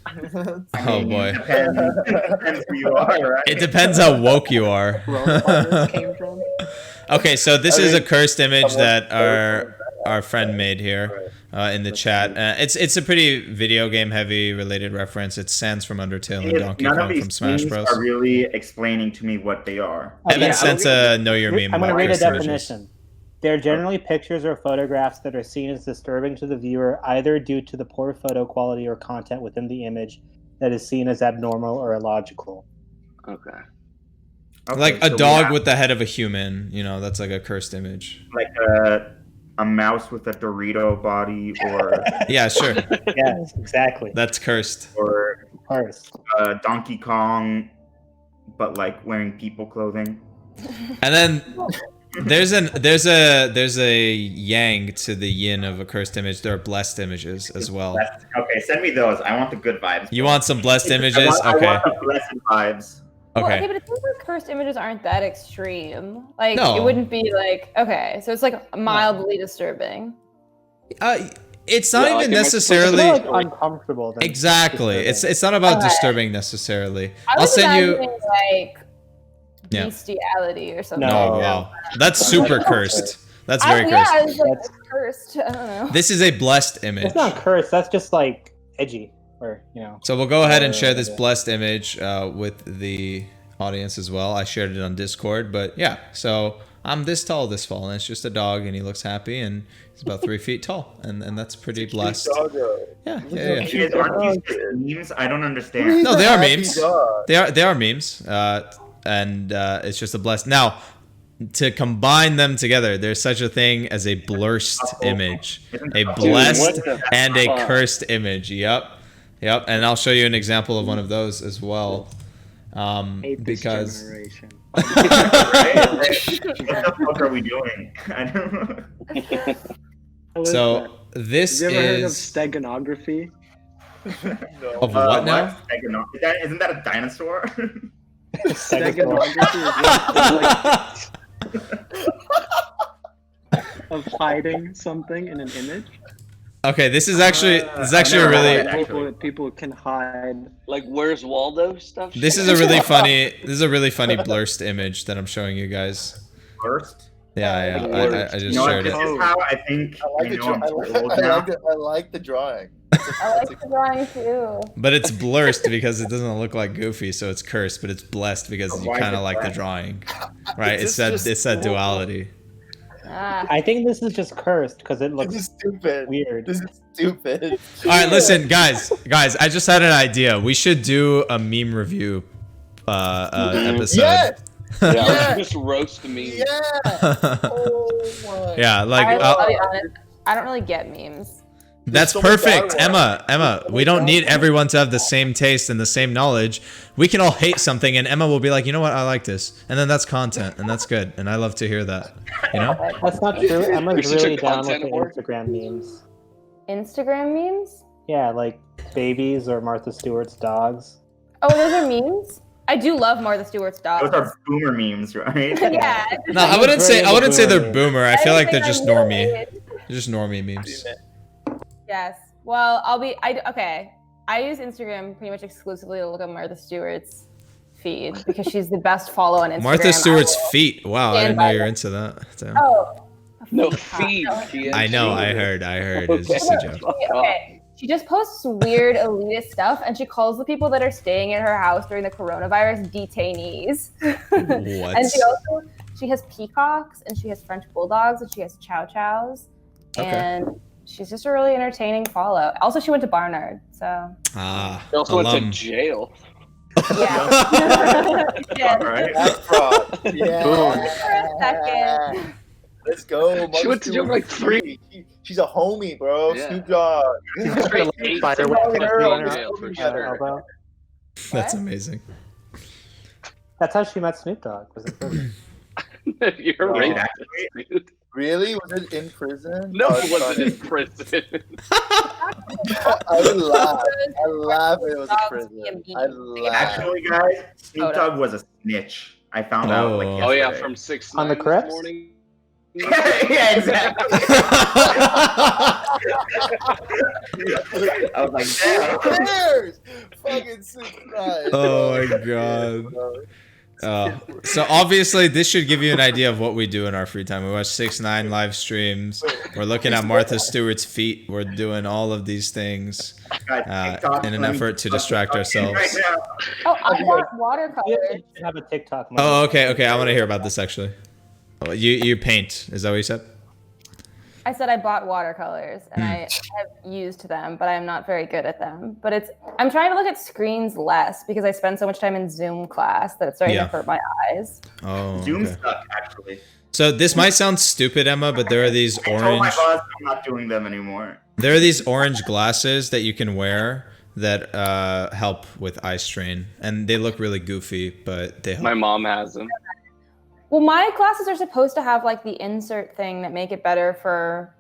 S1: Oh boy.
S7: Depends who you are, right?
S1: It depends how woke you are.
S8: Coronavirus came from.
S1: Okay, so this is a cursed image that our friend made here in the chat. It's a pretty video game heavy related reference. It's Sans from Undertale and Donkey Kong from Smash Bros.
S7: Are really explaining to me what they are.
S1: Evan sent a know your meme.
S3: I'm going to read a
S1: Cursed images.
S3: definition. They're generally pictures or photographs that are seen as disturbing to the viewer, either due to the poor photo quality or content within the image that is seen as abnormal or illogical.
S6: Okay.
S1: Like a dog with the head of a human, you know, that's like a cursed image.
S7: Like a mouse with a Dorito body, or
S1: yeah, sure.
S3: Yes, exactly.
S1: That's cursed.
S7: Or
S3: cursed.
S7: Donkey Kong, but like wearing people clothing.
S1: And then there's a yang to the yin of a cursed image. There are blessed images as well.
S7: Okay, send me those. I want the good vibes.
S1: You want some blessed images?
S7: I want the blessed vibes.
S2: Well,
S1: Okay.
S2: okay, but it seems like cursed images aren't that extreme. Like
S1: No.
S2: it wouldn't be like okay, so it's like mildly disturbing.
S1: It's not even necessarily
S3: like uncomfortable. Than
S1: exactly.
S3: disturbing.
S1: It's not about disturbing necessarily.
S2: I was imagining like
S1: Yeah.
S2: bestiality or something.
S1: No, wow, that's super cursed. That's very cursed.
S2: Yeah, it's like it's cursed. I don't know.
S1: This is a blessed image.
S3: It's not cursed. That's just like edgy, or you know.
S1: So we'll go ahead and share this blessed image with the audience as well. I shared it on Discord, but yeah. So I'm this tall this fall, and it's just a dog, and he looks happy, and he's about 3 feet tall, and that's pretty blessed. Yeah.
S7: Aren't these just memes? I don't understand.
S1: No, they are memes. They are memes, and it's just a blessed. Now, to combine them together, there's such a thing as a blurst image, a blessed and a cursed image. Yep, and I'll show you an example of one of those as well. Because
S7: what the fuck are we doing? I don't know.
S8: So
S7: this
S8: have you ever heard of
S7: is
S8: steganography?
S1: Of what now?
S7: Isn't that a dinosaur?
S8: Steganography is of hiding something in an image.
S1: Okay, this is actually a really
S8: people can hide
S6: like Where's Waldo stuff.
S1: This is a really funny blurst image that I'm showing you guys.
S7: Blurst?
S1: Yeah. I just shared it.
S7: This is how I think.
S5: I like the drawing.
S2: I like the drawing too.
S1: But it's blurst because it doesn't look like Goofy, so it's cursed. But it's blessed because you kind of like the drawing, right? It's that duality.
S3: I think this is just cursed because it looks
S5: stupid.
S3: Weird.
S5: This is stupid.
S1: All right, listen, guys. I just had an idea. We should do a meme review episode.
S5: Yes!
S6: Yeah, just roast me.
S5: Yeah. Oh my.
S1: Yeah, like
S2: I'll be honest. I don't really get memes.
S1: That's perfect, Emma. We don't need everyone to have the same taste and the same knowledge. We can all hate something, and Emma will be like, you know what, I like this, and then that's content, and that's good, and I love to hear that. You know?
S3: That's not true. Emma's really down with the Instagram memes.
S2: Instagram memes?
S3: Yeah, like babies or Martha Stewart's dogs.
S2: Oh, those are memes? I do love Martha Stewart's dogs.
S7: Those are boomer memes, right?
S2: Yeah.
S1: No, I wouldn't say they're boomer. I feel like they're just normie. They're just normie memes.
S2: Yes. Well, okay. I use Instagram pretty much exclusively to look at Martha Stewart's feed because she's the best follow on Instagram.
S1: Martha Stewart's feet. Wow, I didn't know you're into that. Damn.
S2: Oh.
S6: No feed.
S1: I know. I heard. It's just a joke.
S2: Okay. She just posts weird elitist stuff, and she calls the people that are staying at her house during the coronavirus detainees.
S1: What?
S2: And she has peacocks, and she has French bulldogs, and she has chow chows, and she's just a really entertaining follow. Also, she went to Barnard, so.
S6: She also went to jail.
S2: Yeah.
S5: Yeah. All right. That's fraud. Yeah.
S2: For a second.
S5: Let's go.
S6: She went to jail like 3.
S5: She's a homie, bro.
S6: Yeah.
S5: Snoop Dogg.
S1: That's amazing.
S3: That's how she met Snoop Dogg. Was in prison.
S6: You're right.
S5: Really? Was it in prison?
S6: No, it wasn't in prison.
S5: I would laugh. I laugh if it was in prison. I laugh.
S7: Actually, guys, Snoop Dogg was a snitch. I found out like yesterday.
S6: Oh yeah, from 6
S3: on the Crips.
S6: Morning.
S7: Yeah, exactly. I was like, damn.
S5: Who cares? Fucking 6 9.
S1: Oh my god. So obviously this should give you an idea of what we do in our free time. We watch 6ix9ine live streams. We're looking at Martha Stewart's feet. We're doing all of these things in an effort to distract ourselves.
S2: Oh, I want watercolors.
S3: Have a TikTok.
S1: Oh, okay. I want to hear about this actually. Oh, you paint? Is that what you said?
S2: I said I bought watercolors and I have used them, but I'm not very good at them. But I'm trying to look at screens less because I spend so much time in Zoom class that it's starting to hurt my eyes.
S1: Oh,
S7: Zoom sucks actually.
S1: So this might sound stupid, Emma, but there are these
S7: I told my boss I'm not doing them anymore.
S1: There are these orange glasses that you can wear that help with eye strain, and they look really goofy, but they help.
S6: My mom has them.
S2: Well, my classes are supposed to have like the insert thing that make it better for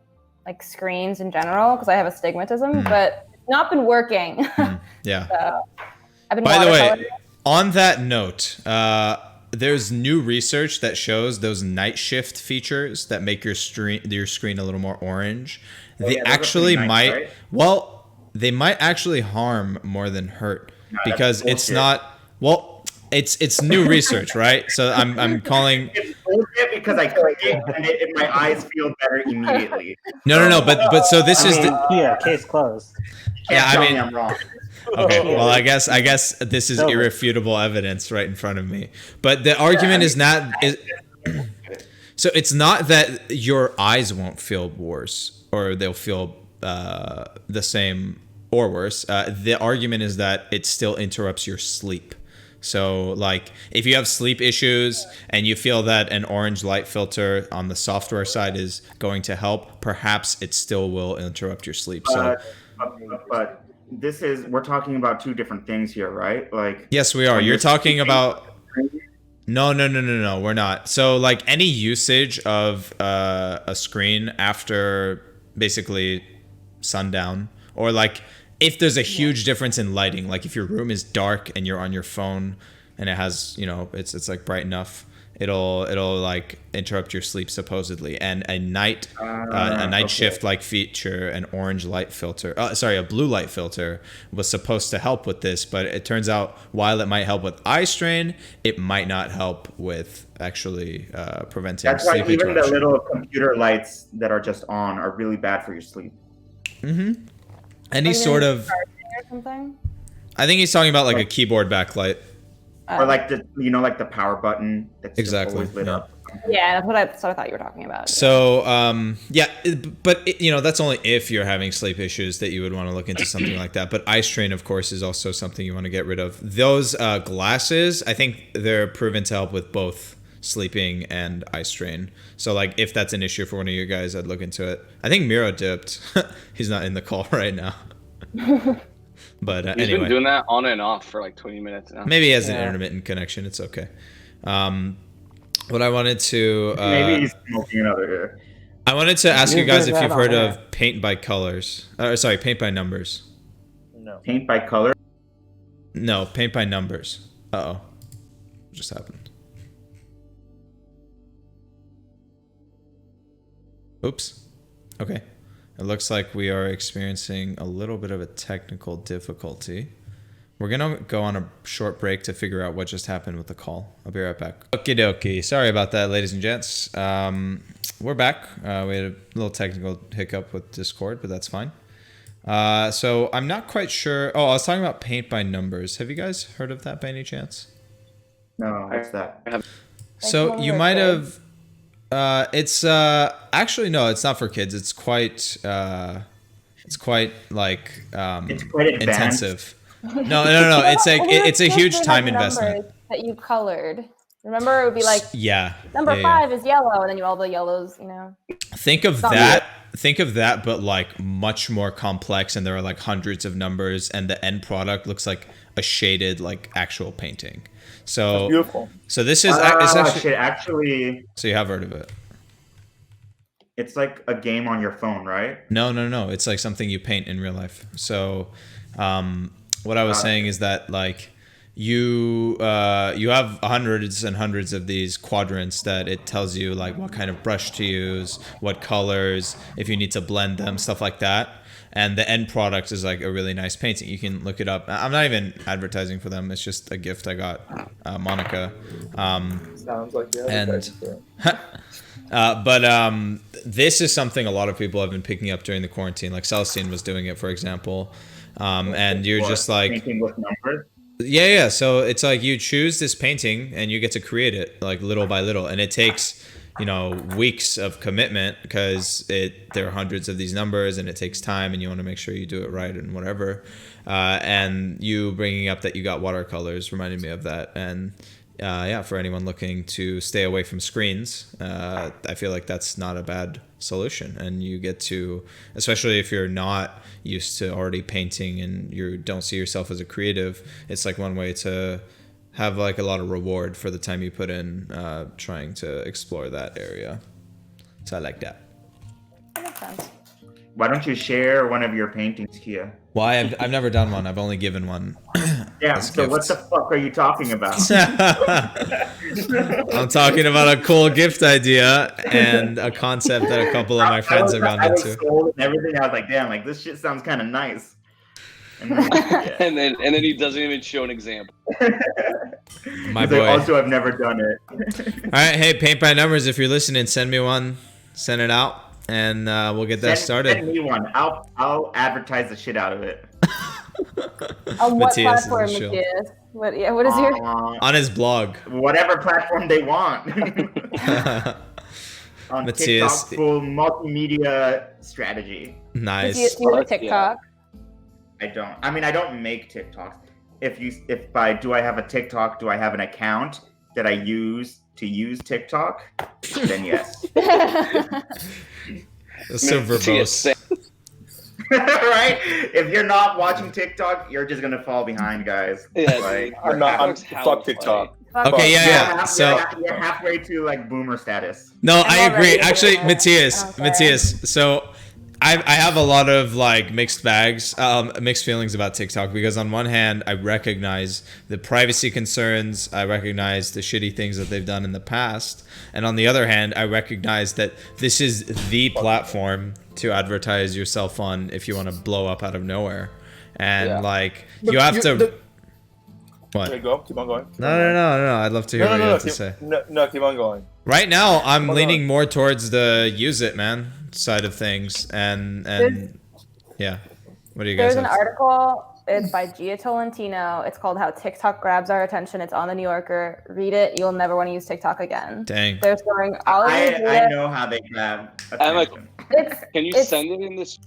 S2: like screens in general because I have astigmatism, but it's not been working.
S1: Yeah.
S2: So, I've been
S1: By the way, on that note, there's new research that shows those night shift features that make your screen a little more orange. They actually might, right? Well, they might actually harm more than hurt because it's not, well, it's new research, right? So I'm calling.
S7: It's bullshit because I click it and my eyes feel better immediately.
S1: No. But so this is
S3: case closed.
S1: Yeah, I mean,
S7: I'm wrong.
S1: Okay, well, I guess this is irrefutable evidence right in front of me. But the argument is not. So it's not that your eyes won't feel worse or they'll feel the same or worse. The argument is that it still interrupts your sleep. So like if you have sleep issues and you feel that an orange light filter on the software side is going to help, perhaps it still will interrupt your sleep. So
S7: but we're talking about two different things here, right? Like
S1: yes, we are. You're talking about No, we're not. So like any usage of a screen after basically sundown, or like if there's a huge difference in lighting, like if your room is dark and you're on your phone and it has, it's like bright enough, it'll like interrupt your sleep supposedly. And a night shift like feature, an orange light filter, a blue light filter was supposed to help with this, but it turns out while it might help with eye strain, it might not help with actually preventing
S7: That's why
S1: sleep
S7: even
S1: interruption.
S7: the little computer lights that are just on are really bad for your sleep.
S1: Mm-hmm. Any sort of.
S2: Or something?
S1: I think he's talking about like a keyboard backlight.
S7: Or like the power button that's
S1: exactly
S7: always lit up.
S2: Yeah, that's what I thought you were talking about.
S1: So, that's only if you're having sleep issues that you would want to look into something like that. But eye strain, of course, is also something you want to get rid of. Those glasses, I think they're proven to help with both sleeping and eye strain. So, like, if that's an issue for one of you guys, I'd look into it. I think Miro dipped. He's not in the call right now. But
S6: He's
S1: anyway.
S6: been doing that on and off for like 20 minutes now.
S1: Maybe he has an intermittent connection. It's okay. What I wanted to
S7: maybe he's smoking another here.
S1: I wanted to ask you guys if you've heard of paint by colors. Paint by numbers.
S7: No. Paint by color?
S1: No, paint by numbers. Uh-oh. What just happened? Oops. Okay. It looks like we are experiencing a little bit of a technical difficulty. We're going to go on a short break to figure out what just happened with the call. I'll be right back. Okie dokie. Sorry about that, ladies and gents. We're back. We had a little technical hiccup with Discord, but that's fine. So I'm not quite sure. Oh, I was talking about paint by numbers. Have you guys heard of that by any chance?
S7: No, what's that?
S1: So you might have... it's actually no, it's not for kids. It's quite like
S7: it's quite
S1: intensive. No. It's like it's a huge time investment.
S2: That you colored. Remember, it would be like number 5 is yellow, and then all the yellows.
S1: Think of that. Think of that, but like much more complex, and there are like hundreds of numbers, and the end product looks like a shaded like actual painting. So
S5: that's beautiful.
S1: So this is
S7: actually.
S1: So you have heard of it?
S7: It's like a game on your phone, right?
S1: No. It's like something you paint in real life. So, what I was saying is that like you have hundreds and hundreds of these quadrants that it tells you like what kind of brush to use, what colors, if you need to blend them, stuff like that. and the end product is like a really nice painting. You can look it up. I'm not even advertising for them. It's just a gift I got Monica.
S5: Sounds like you're
S1: advertising for it. But this is something a lot of people have been picking up during the quarantine. Like Celestine was doing it, for example. And you're just like
S7: painting with numbers.
S1: Yeah. So it's like you choose this painting and you get to create it like little by little, and it takes weeks of commitment because there are hundreds of these numbers and it takes time, and you want to make sure you do it right and whatever. And you bringing up that you got watercolors reminded me of that. And for anyone looking to stay away from screens, I feel like that's not a bad solution. And you get to, especially if you're not used to already painting and you don't see yourself as a creative, it's like one way to have like a lot of reward for the time you put in trying to explore that area. So I like that.
S2: That makes sense.
S7: Why don't you share one of your paintings, Kia?
S1: Well, I've never done one. I've only given one.
S7: Yeah, so
S1: gift.
S7: what the fuck are you talking about?
S1: I'm talking about a cool gift idea and a concept that a couple of my friends have gone into.
S7: Sold and everything. I was like, damn, like this shit sounds kind of nice. And then,
S6: and then he doesn't even show an example.
S1: My boy.
S7: Also, I've never done it.
S1: All right, hey, Paint by Numbers, if you're listening, send me one. Send it out, and we'll get that started.
S7: Send me one. I'll advertise the shit out of it.
S2: On what platform, Matthias? What is your...
S1: On his blog.
S7: Whatever platform they want. On
S1: Matthias.
S7: TikTok, full multimedia strategy.
S1: Nice.
S2: Do you have a TikTok?
S7: I don't. I mean, I don't make TikToks. Do I have a TikTok? Do I have an account that I use to use TikTok? Then yes.
S1: That's so verbose.
S7: Right? If you're not watching TikTok, you're just gonna fall behind, guys.
S6: Yeah,
S7: like,
S5: I'm fuck TikTok.
S1: Okay, yeah. So
S7: you're halfway to like boomer status.
S1: No, I agree. Actually, Matthias. So I have a lot of like mixed feelings about TikTok, because on one hand, I recognize the privacy concerns, I recognize the shitty things that they've done in the past, and on the other hand, I recognize that this is the platform to advertise yourself on if you want to blow up out of nowhere, and you have to. What?
S5: There you go. Keep on going.
S1: No. I'd love to hear what you have to say.
S5: No, keep on going.
S1: Right now, I'm leaning more towards the use it, man, side of things, and yeah. What do you guys?
S2: There's an article. It's by Gia Tolentino. It's called "How TikTok Grabs Our Attention." It's on the New Yorker. Read it. You'll never want to use TikTok again.
S1: Dang.
S2: They're storing all of
S7: I know how they grab attention.
S6: Can you send it in this?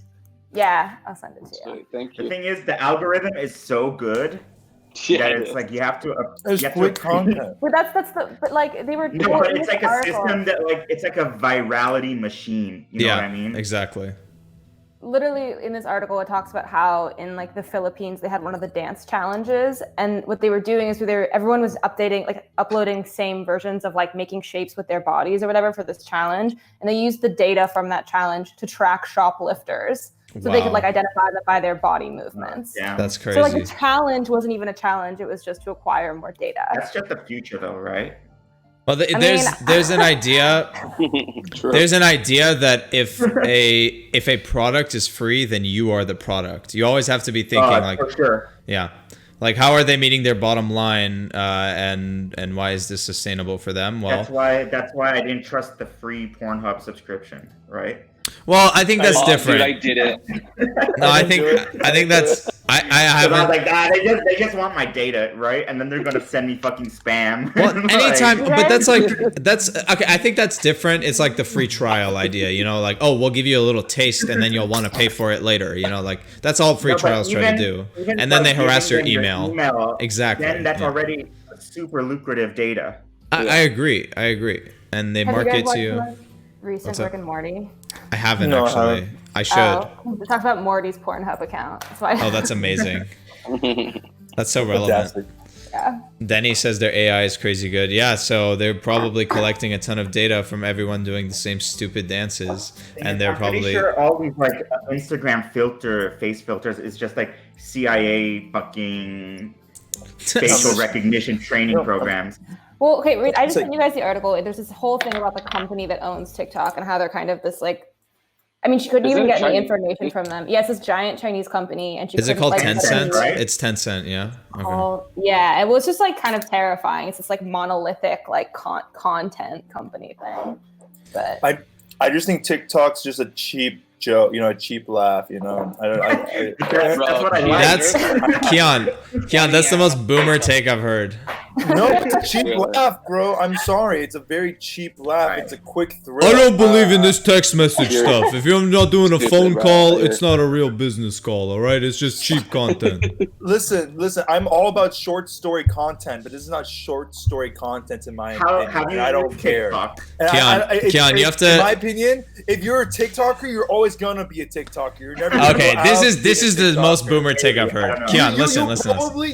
S2: Yeah, I'll send it to you.
S6: Sweet, thank you.
S7: The thing is, the algorithm is so good.
S6: Yeah,
S7: that it's like you have to.
S5: There's quick content.
S2: But but like they were.
S7: No, but it's like a system that it's like a virality machine. You know what I mean?
S1: Exactly.
S2: Literally in this article, it talks about how in like the Philippines they had one of the dance challenges, and what they were doing is everyone was uploading same versions of like making shapes with their bodies or whatever for this challenge, and they used the data from that challenge to track shoplifters. So they could like identify them by their body movements.
S7: Yeah,
S1: that's crazy.
S2: So like the challenge wasn't even a challenge; it was just to acquire more data.
S7: That's just the future, though, right?
S1: Well, there's an idea. There's an idea that if a product is free, then you are the product. You always have to be thinking like,
S7: for sure.
S1: Yeah, like how are they meeting their bottom line, and why is this sustainable for them? Well,
S7: that's why I didn't trust the free Pornhub subscription, right?
S1: Well, I think that's different.
S6: Dude, I did it.
S1: No, I think that's I haven't.
S7: I was like, they just want my data, right? And then they're gonna send me fucking spam.
S1: Well, anytime, but that's okay. I think that's different. It's like the free trial idea, like, oh, we'll give you a little taste, and then you'll want to pay for it later. Like that's all free trials try to do, and then they harass your email. Exactly.
S7: Then that's already super lucrative data.
S1: I agree, and they market to you.
S2: Recent Rick and Morty.
S1: I haven't actually. I should.
S2: We talked about Morty's Pornhub account. That's why.
S1: Oh, that's amazing. That's so relevant.
S5: Fantastic.
S2: Yeah.
S1: Denny says their AI is crazy good. Yeah, so they're probably collecting a ton of data from everyone doing the same stupid dances, and they're probably.
S7: I'm pretty sure all these like Instagram face filters is just like CIA fucking facial recognition training programs.
S2: Well, okay, Reed, I just sent you guys the article. There's this whole thing about the company that owns TikTok and how they're kind of this like I mean, she couldn't
S6: Is
S2: even
S6: it
S2: get any
S6: Chinese?
S2: information from them. Yes, it's giant Chinese company, and she
S1: Is it
S2: couldn't,
S1: called
S2: like,
S1: Tencent?
S7: right?
S1: It's Tencent, yeah. Okay.
S2: Oh, yeah, it was just like kind of terrifying. It's this like monolithic like content company thing. But
S5: I just think TikTok's just a cheap joke, you know, a cheap laugh, you know.
S7: That's what I like.
S1: That's Keon, that's the most boomer take I've heard.
S5: No, it's a cheap laugh, bro. I'm sorry. It's a very cheap laugh.
S7: Right.
S5: It's a quick thrill.
S1: I don't believe in this text message stuff. If you're not doing a phone call, it's not a real business call, all right? It's just cheap content.
S5: Listen. I'm all about short story content, but this is not short story content in my opinion. And I don't care.
S1: Keon, you have to.
S5: In my opinion, if you're a TikToker, you're always gonna be a TikToker. You're never.
S1: Okay, this is the most boomer take I've heard. Keon, listen.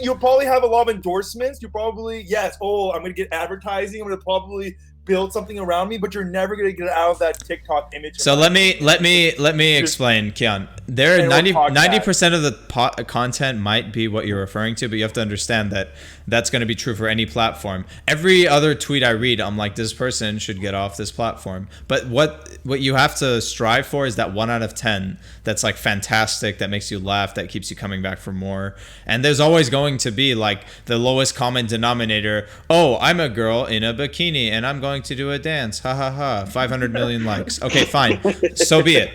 S5: You'll probably have a lot of endorsements. You probably yes. Oh, I'm gonna get advertising. I'm gonna probably build something around me, but you're never gonna get out of that TikTok image.
S1: So let me explain, Keon. There are 90% of the content might be what you're referring to, but you have to understand that that's going to be true for any platform. Every other tweet I read, I'm like, this person should get off this platform. But what you have to strive for is that 1 out of 10 that's like fantastic, that makes you laugh, that keeps you coming back for more. And there's always going to be like the lowest common denominator. Oh, I'm a girl in a bikini and I'm going to do a dance. Ha ha ha. 500 million likes. Okay, fine. So be it.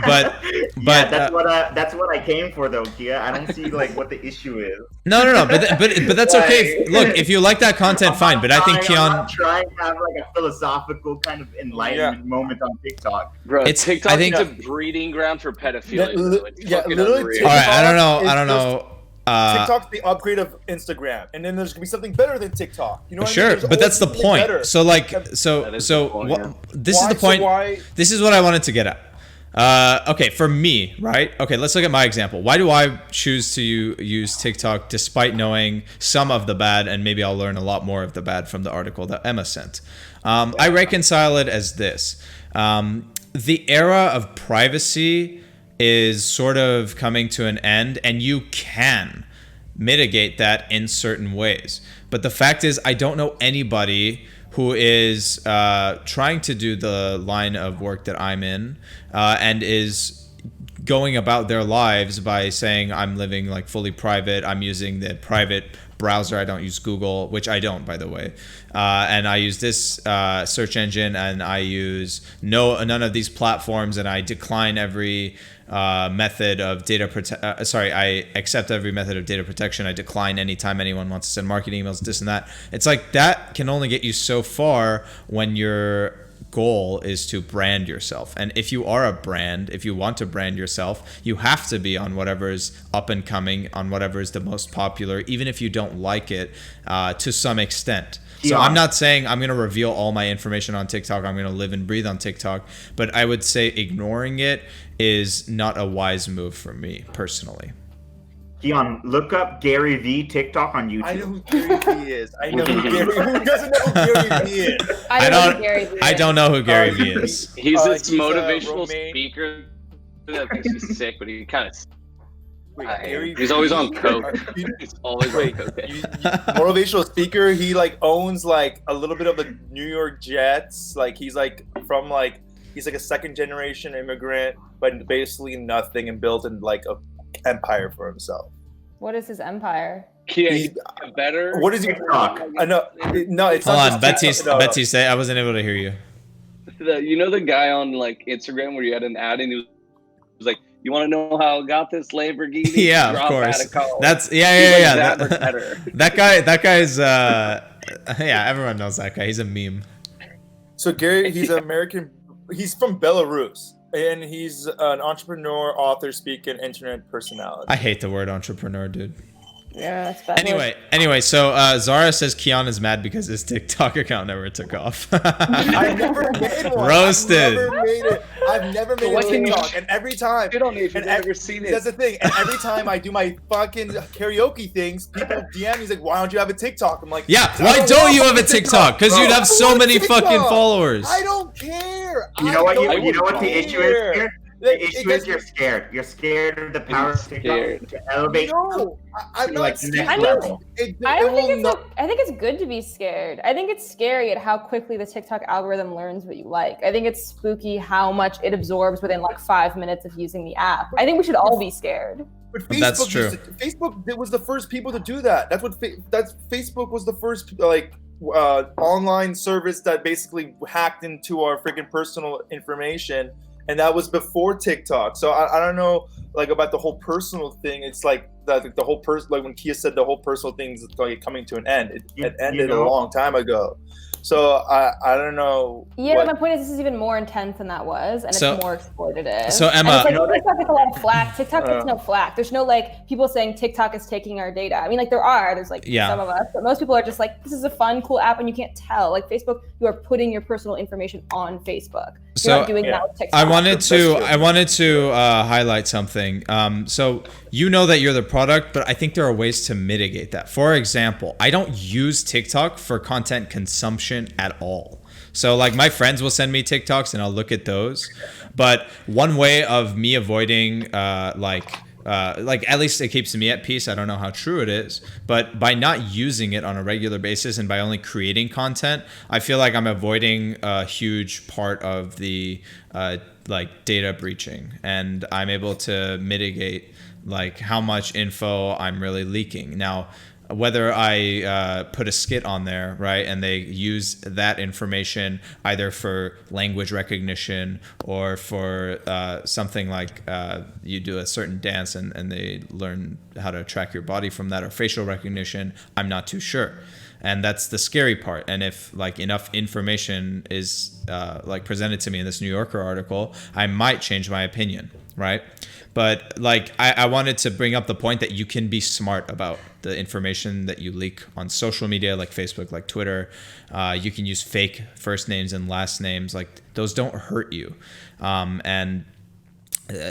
S1: But
S7: yeah, that's what I came for though, Kia. I don't see like what the issue is.
S1: No. But that's okay. Look, if you like that content, fine. But I think Keon.
S7: I'm trying to have like a philosophical kind of enlightenment moment on TikTok.
S6: Bro, TikTok is a breeding ground for pedophilia.
S5: Literally.
S1: All right, I don't know.
S5: TikTok's the upgrade of Instagram, and then there's gonna be something better than TikTok. You know what
S1: sure,
S5: I mean?
S1: but that's the point.
S5: Better.
S1: So like, this is the point. This is what I wanted to get at. Okay, for me, right? Okay, let's look at my example. Why do I choose to use TikTok despite knowing some of the bad, and maybe I'll learn a lot more of the bad from the article that Emma sent? I reconcile it as this. The era of privacy is sort of coming to an end, and you can mitigate that in certain ways. But the fact is, I don't know anybody who is trying to do the line of work that I'm in and is going about their lives by saying I'm living like fully private. I'm using the private browser. I don't use Google, which I don't, by the way. And I use this search engine, and I use none of these platforms, and I decline every method of data I accept every method of data protection. I decline anytime anyone wants to send marketing emails, this and that. It's like that can only get you so far when your goal is to brand yourself. And if you are a brand, if you want to brand yourself, you have to be on whatever is up and coming, on whatever is the most popular, even if you don't like it to some extent. So I'm not saying I'm going to reveal all my information on TikTok. I'm going to live and breathe on TikTok. But I would say ignoring it is not a wise move for me personally.
S7: Keon, look up Gary V TikTok on YouTube.
S5: I know who Gary V is. I know who who doesn't know who Gary V is?
S1: I don't know who Gary V is.
S6: He's this motivational speaker that thinks he's sick, but he kind of... he's always on coke. He's always on coke.
S5: Motivational speaker. He like owns like a little bit of the New York Jets. Like he's like from like he's like a second generation immigrant, but basically nothing, and built in like a empire for himself.
S2: What is his empire?
S6: Better.
S5: What is he talk? I know. No, it's
S1: hold
S5: not
S1: on, Betsy, say I wasn't able to hear you.
S6: You know the guy on like Instagram where you had an ad and he was like, "You want to know how I got this Lamborghini?"
S1: Yeah, of course. That's yeah. That guy's yeah. Everyone knows that guy. He's a meme.
S5: So Gary, he's an American. He's from Belarus. And he's an entrepreneur, author, speaker, and internet personality.
S1: I hate the word entrepreneur, dude.
S2: Yeah, that's bad.
S1: Anyway, so Zara says Keon is mad because his TikTok account never took off.
S5: I never made one.
S1: Roasted.
S5: I've never made a TikTok, and every time,
S6: I've never seen it.
S5: That's the thing. And every time I do my fucking karaoke things, people DM me like, "Why don't you have a TikTok?" I'm like,
S1: "Yeah, why don't you have a TikTok? Because you'd have so many fucking followers."
S5: I don't care.
S7: You know what the issue is here? The issue is you're scared. You're scared of the power of TikTok to elevate.
S5: No, I'm not
S7: like
S5: scared.
S2: I think it's good to be scared. I think it's scary at how quickly the TikTok algorithm learns what you like. I think it's spooky how much it absorbs within like 5 minutes of using the app. I think we should all be scared.
S5: But Facebook,
S1: that's true.
S5: Facebook was the first people to do that. Facebook was the first like online service that basically hacked into our freaking personal information, and that was before TikTok. So I don't know like about the whole personal thing. It's like the whole like when Kia said the whole personal thing is like coming to an end. It ended a long time ago. So I don't know.
S2: Yeah, but my point is this is even more intense than that was, and it's more exploitative.
S1: So Emma,
S2: and it's like, TikTok gets a lot of flack. TikTok gets no flack. There's no like people saying TikTok is taking our data. I mean, like there's like some of us, but most people are just like, this is a fun, cool app, and you can't tell. Like Facebook, you are putting your personal information on Facebook. You're not doing that with TikTok.
S1: I wanted to highlight something. So you know that you're the product, but I think there are ways to mitigate that. For example, I don't use TikTok for content consumption at all. So like my friends will send me TikToks and I'll look at those. But one way of me avoiding like at least it keeps me at peace. I don't know how true it is, but by not using it on a regular basis and by only creating content, I feel like I'm avoiding a huge part of the like data breaching, and I'm able to mitigate like how much info I'm really leaking. Now, whether I put a skit on there, right, and they use that information either for language recognition or for something like you do a certain dance and they learn how to track your body from that, or facial recognition, I'm not too sure. And that's the scary part. And if like enough information is like presented to me in this New Yorker article, I might change my opinion, right? But like I wanted to bring up the point that you can be smart about the information that you leak on social media, like Facebook, like Twitter. You can use fake first names and last names. Like those don't hurt you, and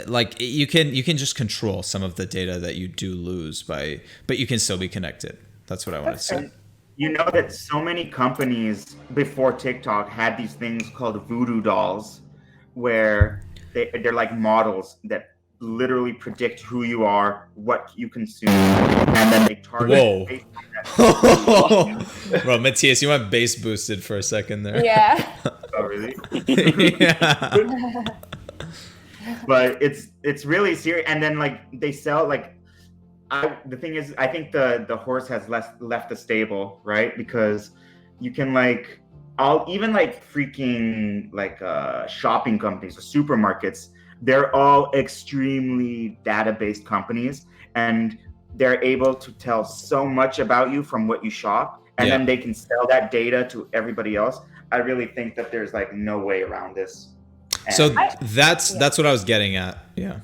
S1: like you can just control some of the data that you do lose but you can still be connected. That's what I wanted to say.
S7: You know that so many companies before TikTok had these things called voodoo dolls, where they're like models that literally predict who you are, what you consume, and then they target.
S1: Whoa. Bro, Matthias, you went bass boosted for a second there.
S2: Yeah.
S7: Oh, really?
S1: Yeah.
S7: But it's really serious. And then like they sell like, the thing is, I think the horse has left the stable, right? Because you can like, even like freaking like shopping companies or supermarkets, they're all extremely data-based companies, and they're able to tell so much about you from what you shop, and then they can sell that data to everybody else. I really think that there's like no way around this. And
S1: so that's what I was getting at. Yeah.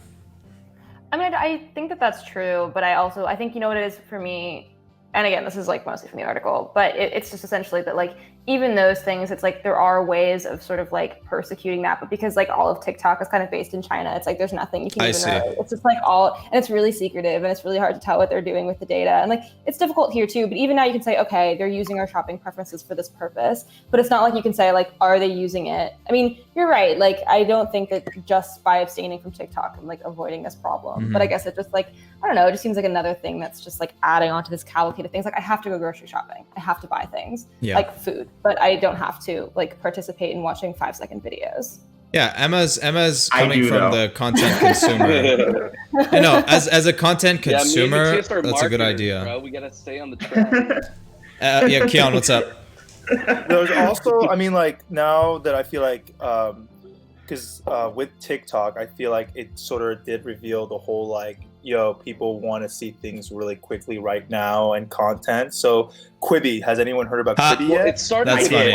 S2: I mean, I think that that's true, but I think, you know what it is for me, and again, this is like mostly from the article, but it's just essentially that like, even those things, it's like there are ways of sort of like persecuting that, but because like all of TikTok is kind of based in China, it's like there's nothing you can even know. It's just like and it's really secretive, and it's really hard to tell what they're doing with the data. And like it's difficult here too, but even now you can say, okay, they're using our shopping preferences for this purpose, but it's not like you can say like, are they using it? I mean, you're right. Like I don't think that just by abstaining from TikTok and like avoiding this problem, but I guess it just like, I don't know, it just seems like another thing that's just like adding on to this cavalcade of things. Like I have to go grocery shopping. I have to buy things like food, but I don't have to like participate in watching 5-second videos.
S1: Yeah, Emma's coming from the content consumer. I know, as a content consumer, that's a good idea.
S6: Bro. We gotta stay on the trend.
S1: Yeah, Keon, what's up?
S5: There's also, I mean, like now that I feel like, because with TikTok, I feel like it sort of did reveal the whole like, people want to see things really quickly right now and content. So Quibi, has anyone heard about Quibi yet?
S6: It started.
S1: That's funny.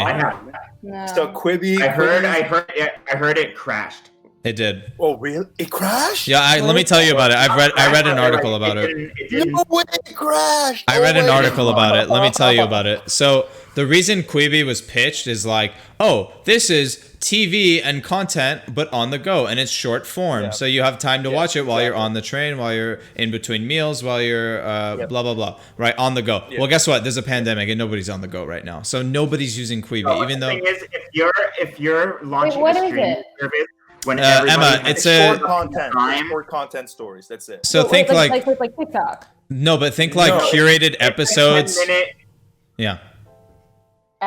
S2: No.
S5: So Quibi,
S7: I heard it crashed.
S1: It did.
S5: Oh, really? It crashed?
S1: Yeah, let me tell you about it. I read an article about it.
S5: No way, it crashed.
S1: I read an article about it. Let me tell you about it. So the reason Quibi was pitched is like, oh, this is TV and content, but on the go, and it's short form. Yeah. So you have time to watch it while you're on the train, while you're in between meals, while you're blah, blah, blah, right? On the go. Yeah. Well, guess what? There's a pandemic and nobody's on the go right now. So nobody's using Quibi, even though...
S7: The thing is, if you're launching a streaming service... when
S1: Emma, it's a
S5: short content stories. That's it.
S1: So think like
S2: TikTok.
S1: No, but think like curated episodes. Yeah.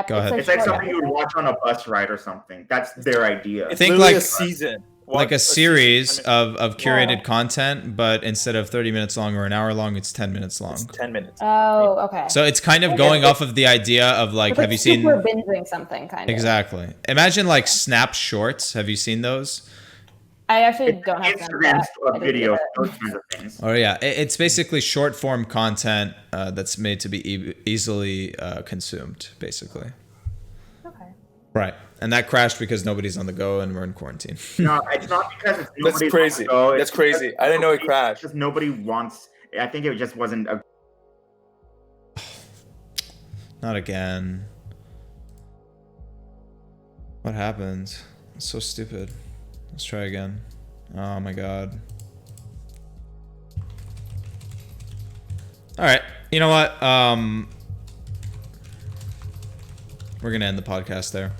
S1: Go ahead.
S7: It's like something you would watch on a bus ride or something. That's their idea.
S5: Think like a season.
S1: Like a series of curated content, but instead of 30 minutes long or an hour long, it's 10 minutes long.
S5: It's 10 minutes.
S2: Oh, okay.
S1: So it's kind of going off of the idea of like, have you seen?
S2: We're binging something, kind of.
S1: Exactly. Imagine like Snap Shorts. Have you seen those?
S2: I actually don't have
S7: Instagram videos, those kinds of things.
S1: Oh yeah, it's basically short form content that's made to be easily consumed, basically.
S2: Okay.
S1: Right, and that crashed because nobody's on the go and we're in quarantine.
S7: No, it's not because it's nobody's
S5: That's crazy.
S7: on the go.
S5: That's crazy. I didn't know it crashed.
S7: Because nobody wants. I think it just wasn't a.
S1: Not again. What happened? It's so stupid. Let's try again. Oh my god. Alright, you know what? We're gonna end the podcast there.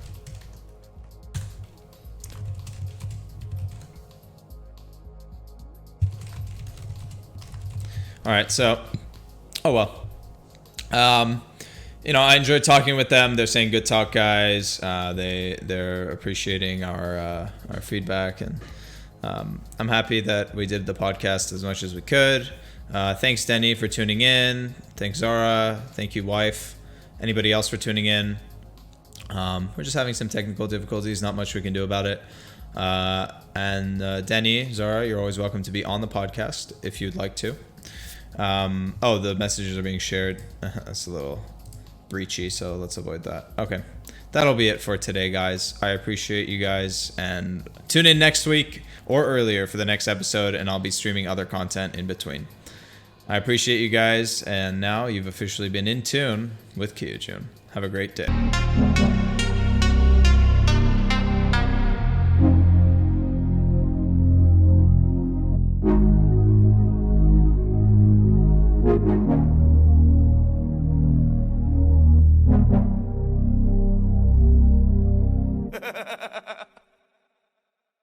S1: Alright, so oh well. You know, I enjoyed talking with them. They're saying good talk, guys. They're appreciating our feedback, and I'm happy that we did the podcast as much as we could. Thanks, Denny, for tuning in. Thanks, Zara. Thank you, wife. Anybody else for tuning in? We're just having some technical difficulties. Not much we can do about it. And Denny, Zara, you're always welcome to be on the podcast if you'd like to. Oh, the messages are being shared. That's a little breachy, so let's avoid that. Okay, that'll be it for today, guys. I appreciate you guys, and tune in next week or earlier for the next episode, and I'll be streaming other content in between. I appreciate you guys, and now you've officially been in tune with Joon. Have a great day.